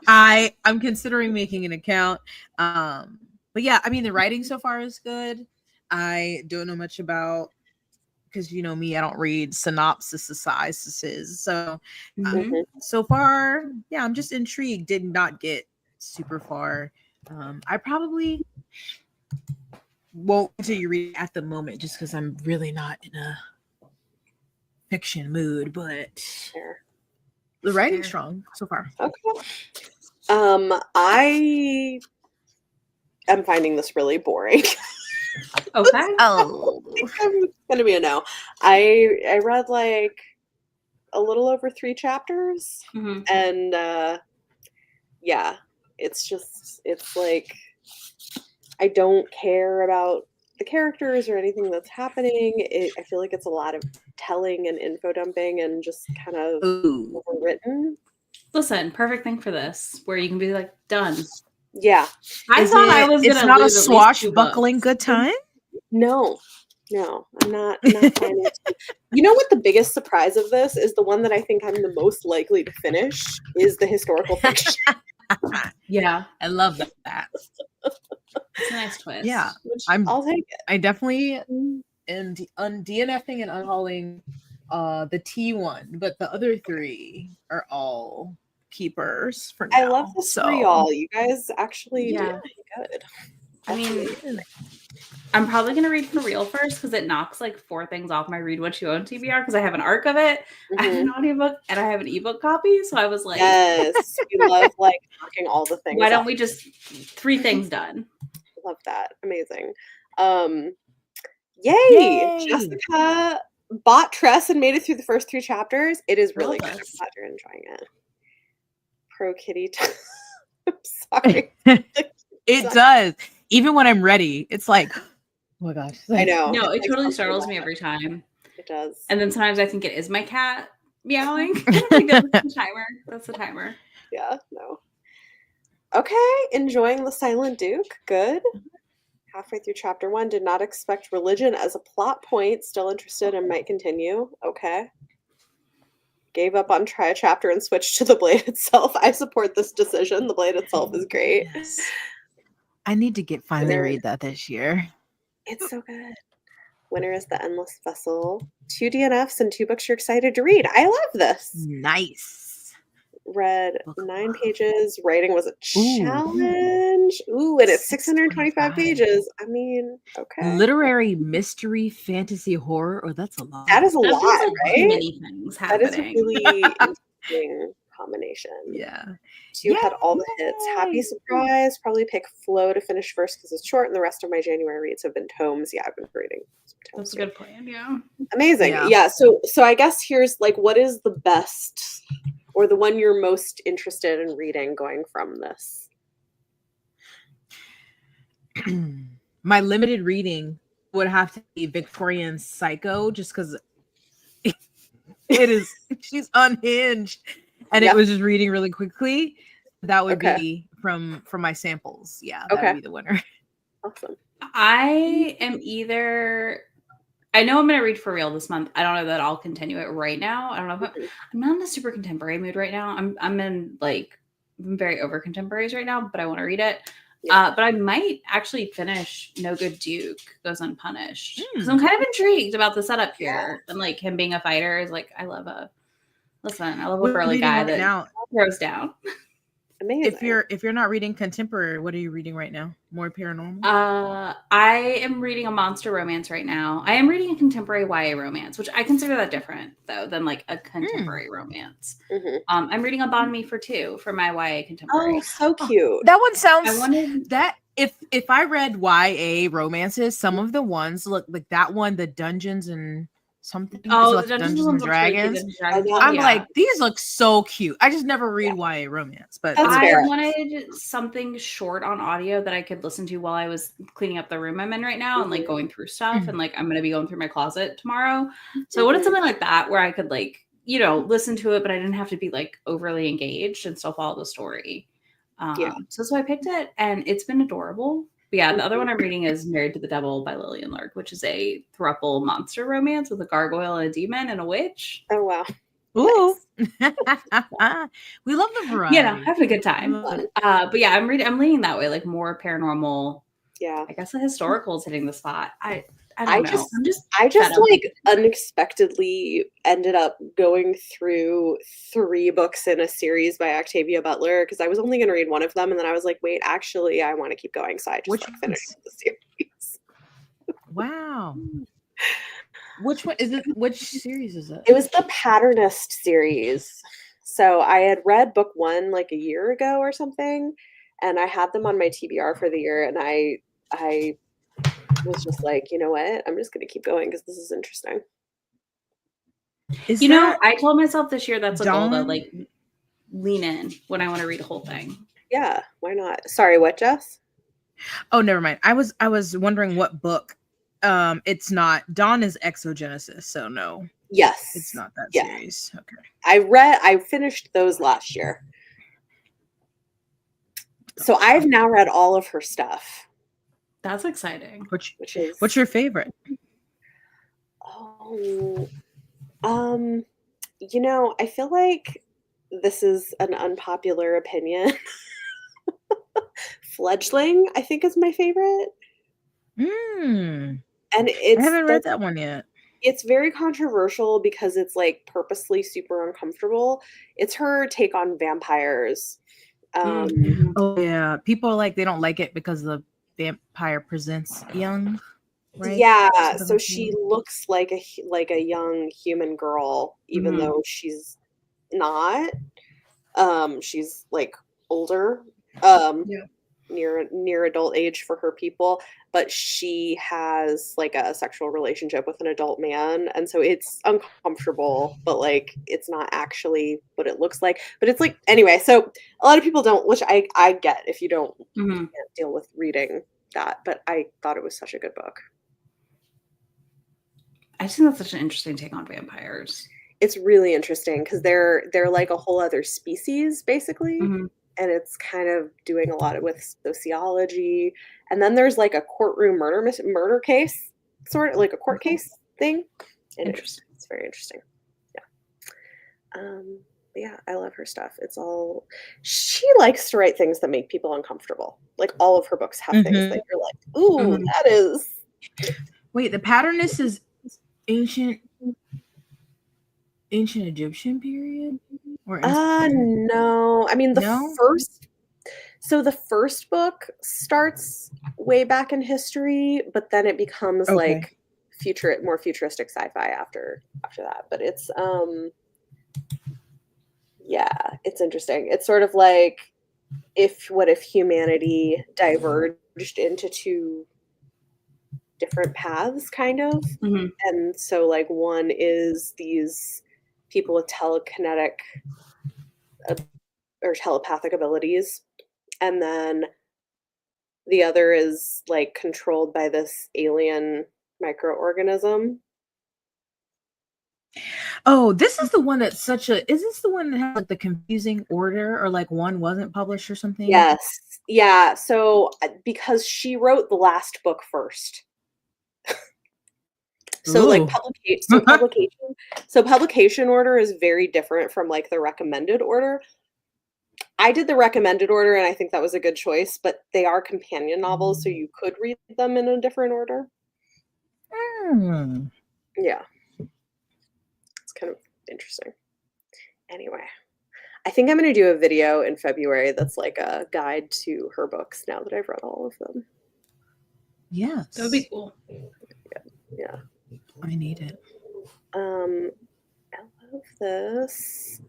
I'm considering making an account. But yeah, I mean the writing so far is good. I don't know much about, because you know me, I don't read synopsises. So so far, yeah, I'm just intrigued. Did not get super far. I probably won't continue reading at the moment just because I'm really not in a fiction mood, but the writing's strong so far. Okay. I am finding this really boring. Okay. Oh, I'm gonna be a no. I read like a little over 3 chapters, and yeah, it's like I don't care about the characters or anything that's happening. I feel like it's a lot of telling and info dumping and just kind of overwritten. Listen, perfect thing for this, where you can be like, done. Yeah. I thought I was gonna. It's not a lose swashbuckling good time. No, I'm not finding it. You know what the biggest surprise of this is? The one that I think I'm the most likely to finish is the historical fiction. Yeah, I love that. It's a nice twist. Yeah, I'll take it. I definitely am DNFing and unhauling the T1, but the other 3 are all keepers for now. I love this for y'all. You guys actually did good. I mean, I'm probably going to read For Real first because it knocks like 4 things off my Read What You Own TBR because I have an arc of it, I have an audiobook, and I have an ebook copy. So I was like, yes, we love like knocking all the things. Why don't we just 3 things done? Love that. Amazing. Yay! Jessica bought Tress and made it through the first 3 chapters. It is really good. I'm glad you're enjoying it. Pro Kitty. I'm sorry. It does. Even when I'm ready, it's like, oh my gosh. I know. No, it totally startles me every time. It does. And then sometimes I think it is my cat meowing. That's the timer. That's the timer. Yeah, no. Okay, enjoying The Silent Duke. Good. Halfway through chapter 1, did not expect religion as a plot point. Still interested and might continue. Okay. Gave up on try a chapter and switched to the blade itself. I support this decision. The blade itself is great. Yes. I need to finally read that this year. It's so good. Winner is The Endless Vessel. 2 DNFs and 2 books you're excited to read. I love this. Nice. Read 9 pages. Writing was a challenge. Ooh, and it's 625 pages. I mean, okay. Literary mystery fantasy horror. Oh, that's a lot. That is a lot, like right? Many things happening. That is a really interesting combination. Yeah. You had all the hits. Happy surprise. Probably pick Flow to finish first because it's short, and the rest of my January reads have been tomes. Yeah, I've been reading some tomes. That's a good plan. Yeah. Amazing. Yeah. So I guess here's like, what is the best or the one you're most interested in reading going from this? My limited reading would have to be Victorian Psycho, just because It is. She's unhinged, and Yep. it was just reading really quickly. That would Okay. be from my samples. Yeah, that Okay. would be the winner. Awesome. I am either. I know I'm going to read for real this month. I don't know that I'll continue it right now. I don't know if I'm not in a super contemporary mood right now. I'm in like I'm very over contemporaries right now, but I want to read it. Yeah. But I might actually finish No Good Duke Goes Unpunished because I'm kind of intrigued about the setup here and like him being a fighter is like I love a burly guy right that now throws down. Amazing. If you're not reading contemporary, what are you reading right now? More paranormal? I am reading a monster romance right now. I am reading a contemporary YA romance, which I consider that different though than like a contemporary romance. Mm-hmm. I'm reading a Bond Me for Two for my YA contemporary. Oh, so cute. That one sounds. I wanted that if I read YA romances, some of the ones look like that one, the Dungeons and something. Oh, like the Dungeons and Dragons. I'm like, these look so cute. I just never read YA romance, but I wanted something short on audio that I could listen to while I was cleaning up the room I'm in right now and like going through stuff and like I'm gonna be going through my closet tomorrow. So I wanted something like that where I could like, you know, listen to it, but I didn't have to be like overly engaged and still follow the story. So I picked it and it's been adorable. But yeah, the other one I'm reading is Married to the Devil by Lillian Lark, which is a throuple monster romance with a gargoyle and a demon and a witch. Oh wow. Ooh. Nice. We love the variety. You know, having a good time. But yeah, I'm leaning that way, like more paranormal. Yeah. I guess the historical is hitting the spot. I don't know. I just like unexpectedly ended up going through 3 books in a series by Octavia Butler because I was only going to read one of them and then I was like, wait, actually, I want to keep going, so I just finished the series. Wow. Which one is it? Which series is it? It was the Patternist series. So I had read book 1 like a year ago or something, and I had them on my TBR for the year, and I was just like, you know what? I'm just going to keep going because this is interesting. You know, I told myself this year that's a goal though, like lean in when I want to read a whole thing. Yeah, why not? Sorry, what, Jess? Oh, never mind. I was wondering what book. It's not. Dawn is Exogenesis, so no. Yes. It's not that series. Okay. I finished those last year. So I've now read all of her stuff. That's exciting. What's your favorite? Oh, you know, I feel like this is an unpopular opinion. Fledgling, I think, is my favorite. And I haven't read that one yet. It's very controversial because it's like purposely super uncomfortable. It's her take on vampires. Oh yeah, people are like they don't like it because the vampire presents young, right? Yeah, so she looks like a young human girl, even though she's not. She's like older, near adult age for her people, but she has like a sexual relationship with an adult man, and so it's uncomfortable, but like it's not actually what it looks like. But it's like anyway, so a lot of people don't, which I get if you don't can't deal with reading that, but I thought it was such a good book. I think that's such an interesting take on vampires. It's really interesting because they're like a whole other species basically. And it's kind of doing a lot with sociology. And then there's like a courtroom murder case, sort of like a court case thing. And it's very interesting. Yeah. But yeah, I love her stuff. She likes to write things that make people uncomfortable. Like all of her books have things that you're like, ooh, that is. Wait, the Patternist is ancient Egyptian period? Or no. I mean the first book starts way back in history, but then it becomes like more futuristic sci-fi after that. But it's it's interesting. It's sort of like what if humanity diverged into 2 different paths kind of. And so like one is these people with telekinetic or telepathic abilities, and then the other is like controlled by this alien microorganism. Oh, this is the one that's such a. Is this the one that has like the confusing order, or like one wasn't published or something? Yes. Yeah. So because she wrote the last book first. So like publication order is very different from like the recommended order. I did the recommended order and I think that was a good choice, but they are companion novels, so you could read them in a different order. Yeah. It's kind of interesting. Anyway, I think I'm going to do a video in February that's like a guide to her books now that I've read all of them. Yes. That would be cool. Yeah. I need it. I love this.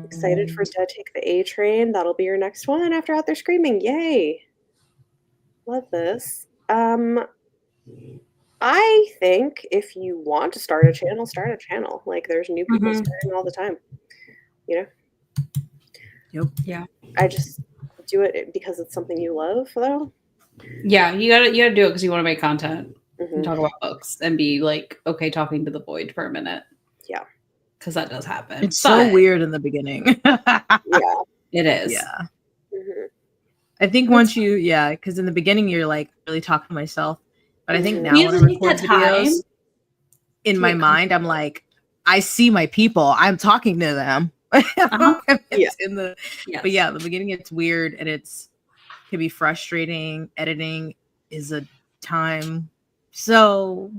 Excited for Dead Take the A Train. That'll be your next one after Out There Screaming. Yay. Love this. I think if you want to start a channel, start a channel. Like there's new people starting all the time. You know? Yep. Yeah. I just do it because it's something you love, though. Yeah, you gotta do it because you want to make content and talk about books and be like okay talking to the void for a minute. Yeah. Because that does happen. It's so weird in the beginning. Yeah. It is. Yeah. I think once you, because in the beginning you're like really talking to myself, but I think now when I record videos, in my mind I'm like, I see my people, I'm talking to them. But the beginning it's weird and can be frustrating. Editing is a time, so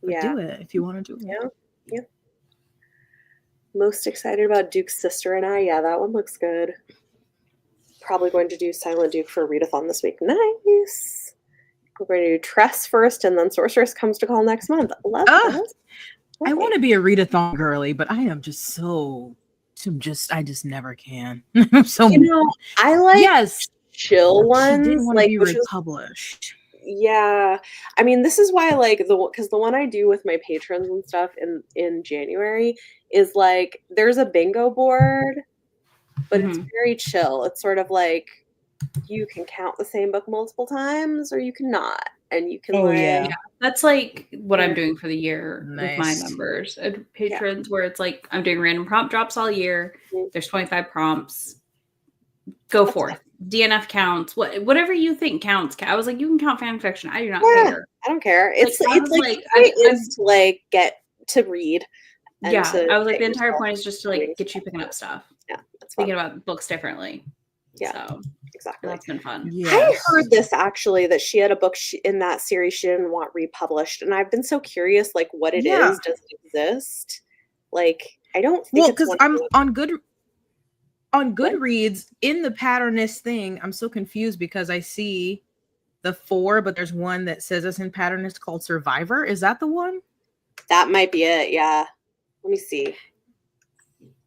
do it if you want to do it. Yeah. Most excited about Duke's Sister and I. Yeah, that one looks good. Probably going to do Silent Duke for readathon this week. Nice. We're going to do Tress first, and then Sorceress Comes to Call next month. Love this. I want to be a readathon girly, but I am just I just never can. So I like chill ones. Like be republished. Yeah, I mean, this is why I like because the one I do with my patrons and stuff in January is like there's a bingo board, but it's very chill. It's sort of like you can count the same book multiple times or you cannot, and you can that's like what I'm doing for the year with my members and patrons, where it's like I'm doing random prompt drops all year. There's 25 prompts. Go forth. DNF counts, whatever you think counts. I was like, you can count fan fiction. I do not care. I don't care. It's like get to read. I was like, the entire point is just to like get you picking up stuff. Yeah, that's thinking about books differently. Yeah, so exactly. That's been fun. Yes. I heard this actually that she had a book in that series she didn't want republished, and I've been so curious, like what it is. Does it exist? Like, I don't think because I'm on Goodreads in the patternist thing. I'm so confused because I see the 4, but there's one that says it's in patternist called Survivor. Is that the one? That might be it. Yeah. Let me see.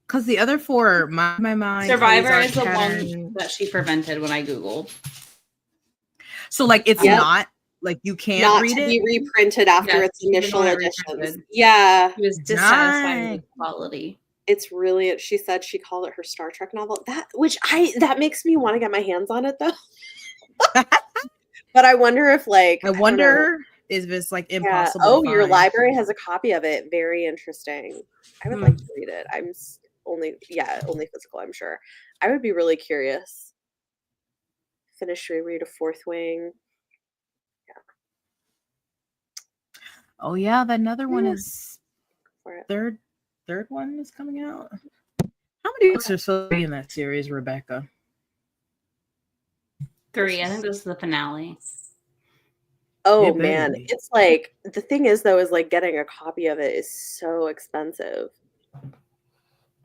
Because the other 4, my mind. Survivor is the one that she prevented when I Googled. So like it's not like you can't read it. Be reprinted after its initial edition. Yeah. She was dissatisfied with the quality. It's really, she said she called it her Star Trek novel. That makes me want to get my hands on it though. But I wonder if if it's like impossible. Oh, your library has a copy of it. Very interesting. I would like to read it. I'm only physical, I'm sure. I would be really curious. Finish reread of Fourth Wing. Yeah. Oh yeah, that another one is third one is coming out. How many books are supposed to be in that series, Rebecca? 3. I think this is the finale. Oh man, it's like the thing is though is like getting a copy of it is so expensive.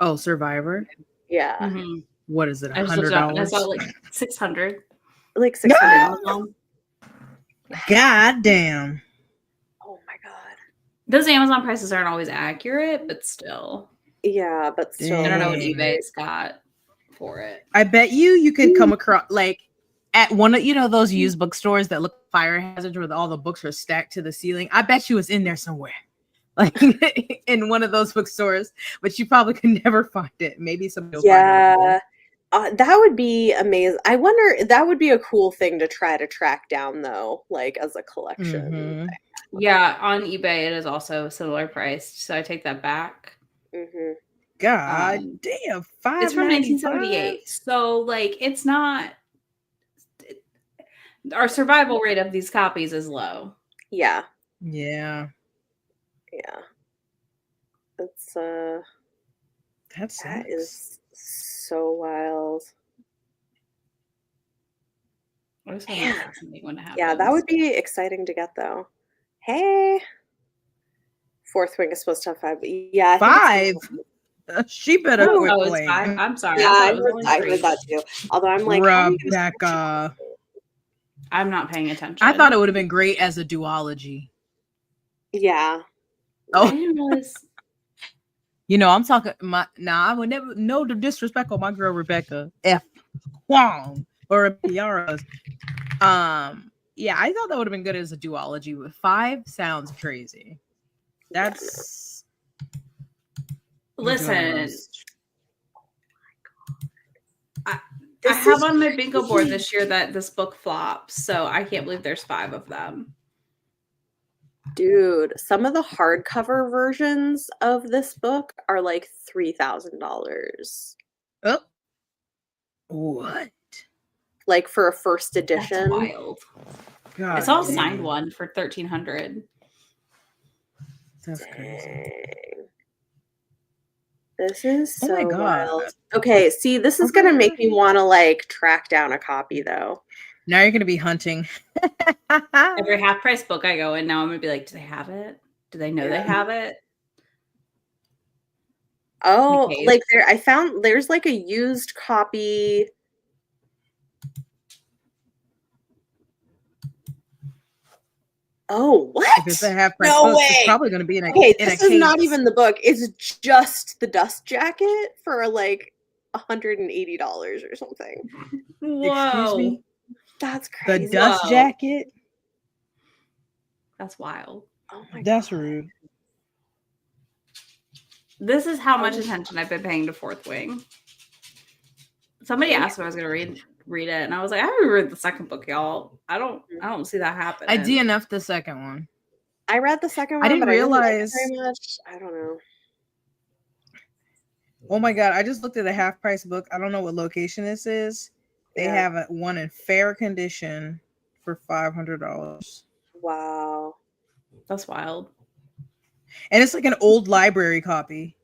Oh, Survivor. Yeah. Mm-hmm. What is it? $100? I saw like 600. Like 600. God damn. Oh my god. Those Amazon prices aren't always accurate, but still. Yeah, but still. I don't know what eBay's got for it. I bet you could come across like at one of those used bookstores that look fire hazards where all the books are stacked to the ceiling. I bet you it's in there somewhere. Like in one of those bookstores, but you probably could never find it. Maybe somebody will find it. That would be amazing. I wonder, that would be a cool thing to try to track down, though, like as a collection. Mm-hmm. Yeah, on eBay it is also similar priced, so I take that back. Mm-hmm. God damn, It's from 5.95. 1978, so like it's not. Our survival rate of these copies is low. Yeah. Yeah. Yeah. That's That that sucks. is so wild. I just find that fascinating when it happens. Yeah, that would be exciting to get, though. Hey, Fourth Wing is supposed to have 5. Yeah, I think 5. She better quit it's playing. 5. I'm sorry. Yeah, I I heard that too. Although I'm like, Rebecca. I'm not paying attention. I thought it would have been great as a duology. Yeah. Oh, I didn't realize. You know, I'm talking I would never no disrespect on my girl Rebecca F. Huang or TBRs. Yeah, I thought that would have been good as a duology, but 5 sounds crazy. That's listen. I have on my bingo board this year that this book flops, so I can't believe there's 5 of them. Dude, some of the hardcover versions of this book are like $3,000. Oh, what? Like for a first edition. That's wild. God, I saw a signed one for $1,300. That's crazy. This is so my God. wild. Okay, see, this is gonna make me want to like track down a copy, though. Now you're gonna be hunting. Every half price book I go in now, I'm gonna be like, do they have it? Do they know they have it? Oh, like I found there's like a used copy. Oh, what? If it's a half price book, it's probably going to be in a Okay, this is not even the book. It's just the dust jacket for like $180 or something. Whoa. Excuse me? That's crazy. The dust jacket? That's wild. Oh my God. That's rude. This is how much attention I've been paying to Fourth Wing. Somebody asked if I was going to read it, and I was like, I haven't read the second book, y'all. I don't see that happening. I DNF'd the second one. I read the second one. I didn't realize I didn't like it very much. I don't know. Oh my God! I just looked at the half price book. I don't know what location this is. They have one in fair condition for $500. Wow, that's wild. And it's like an old library copy.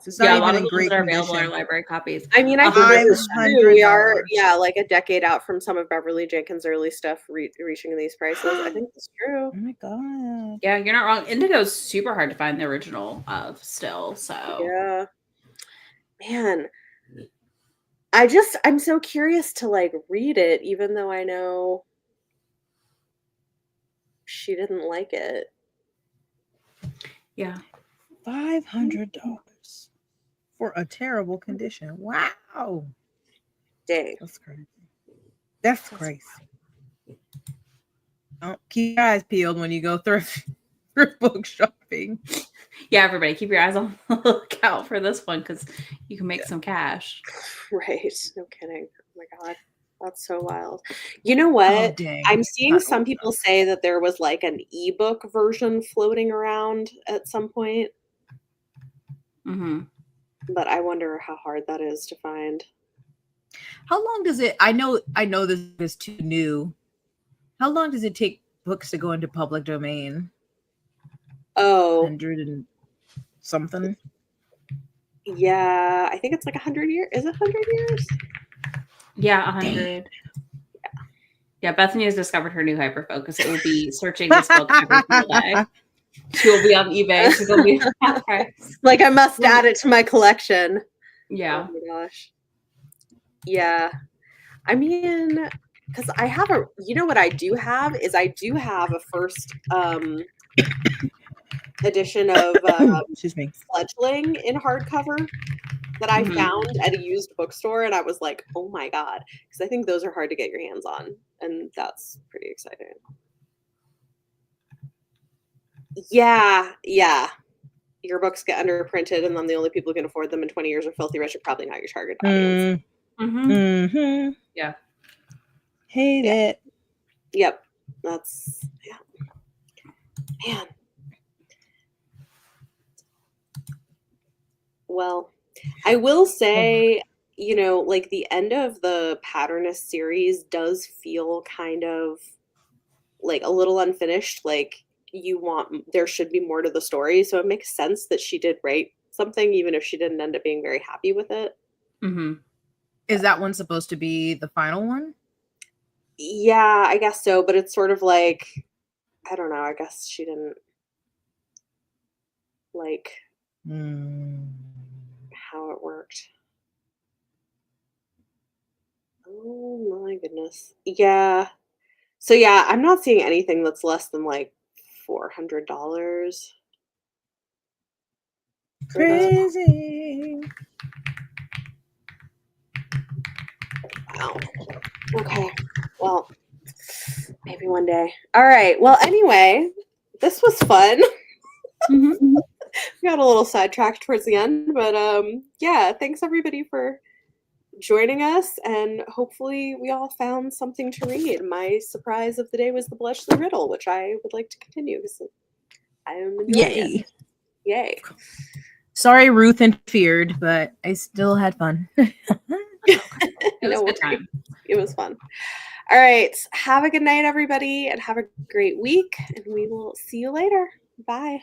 It's not even in great condition. Available are library copies. I mean, I think this is true. We are, like a decade out from some of Beverly Jenkins' early stuff reaching these prices. I think it's true. Oh my God! Yeah, you're not wrong. Indigo's super hard to find the original of still. So yeah, man, I'm so curious to like read it, even though I know she didn't like it. Yeah, $500 for a terrible condition. Wow. Dang. That's crazy. That's crazy. Don't keep your eyes peeled when you go thrift book shopping. Yeah, everybody, keep your eyes on the lookout for this one because you can make some cash. Right. No kidding. Oh my God. That's so wild. You know what? I'm seeing some people say that there was like an ebook version floating around at some point. Mm-hmm. But I wonder how hard that is to find. How long does it? I know this is too new. How long does it take books to go into public domain? Oh, 100 and something. Yeah, I think it's like 100 years. Is it 100 years? Yeah, 100. Yeah, Bethany has discovered her new hyper focus. It will be searching this book every single day. She will be on eBay. She will be on price. Like I must add it to my collection. Yeah. Oh my gosh. Yeah. I mean, because I have you know what I do have is I do have a first edition of excuse me, Fledgling in hardcover that I found at a used bookstore, and I was like, oh my God, because I think those are hard to get your hands on, and that's pretty exciting. Yeah. Your books get underprinted, and then the only people who can afford them in 20 years are filthy rich. Are probably not your target audience. Mm-hmm. Yeah. Hate it. Yep. That's man. Well, I will say, you know, like the end of the Patternist series does feel kind of like a little unfinished. Like there should be more to the story. So it makes sense that she did write something, even if she didn't end up being very happy with it. Mm-hmm. Is that one supposed to be the final one? Yeah, I guess so. But it's sort of like, I don't know. I guess she didn't like how it worked. Oh my goodness. Yeah. So yeah, I'm not seeing anything that's less than like $400. Crazy. Wow. Okay. Well, maybe one day. All right. Well, anyway, this was fun. Mm-hmm. We got a little sidetracked towards the end, but yeah, thanks everybody for joining us, and hopefully we all found something to read. My surprise of the day was the Blush the Riddle, which I would like to continue because I am enjoying it. Yay. Sorry Ruth interfered, but I still had fun. It was a good time. It was fun. All right. Have a good night, everybody, and have a great week. And we will see you later. Bye.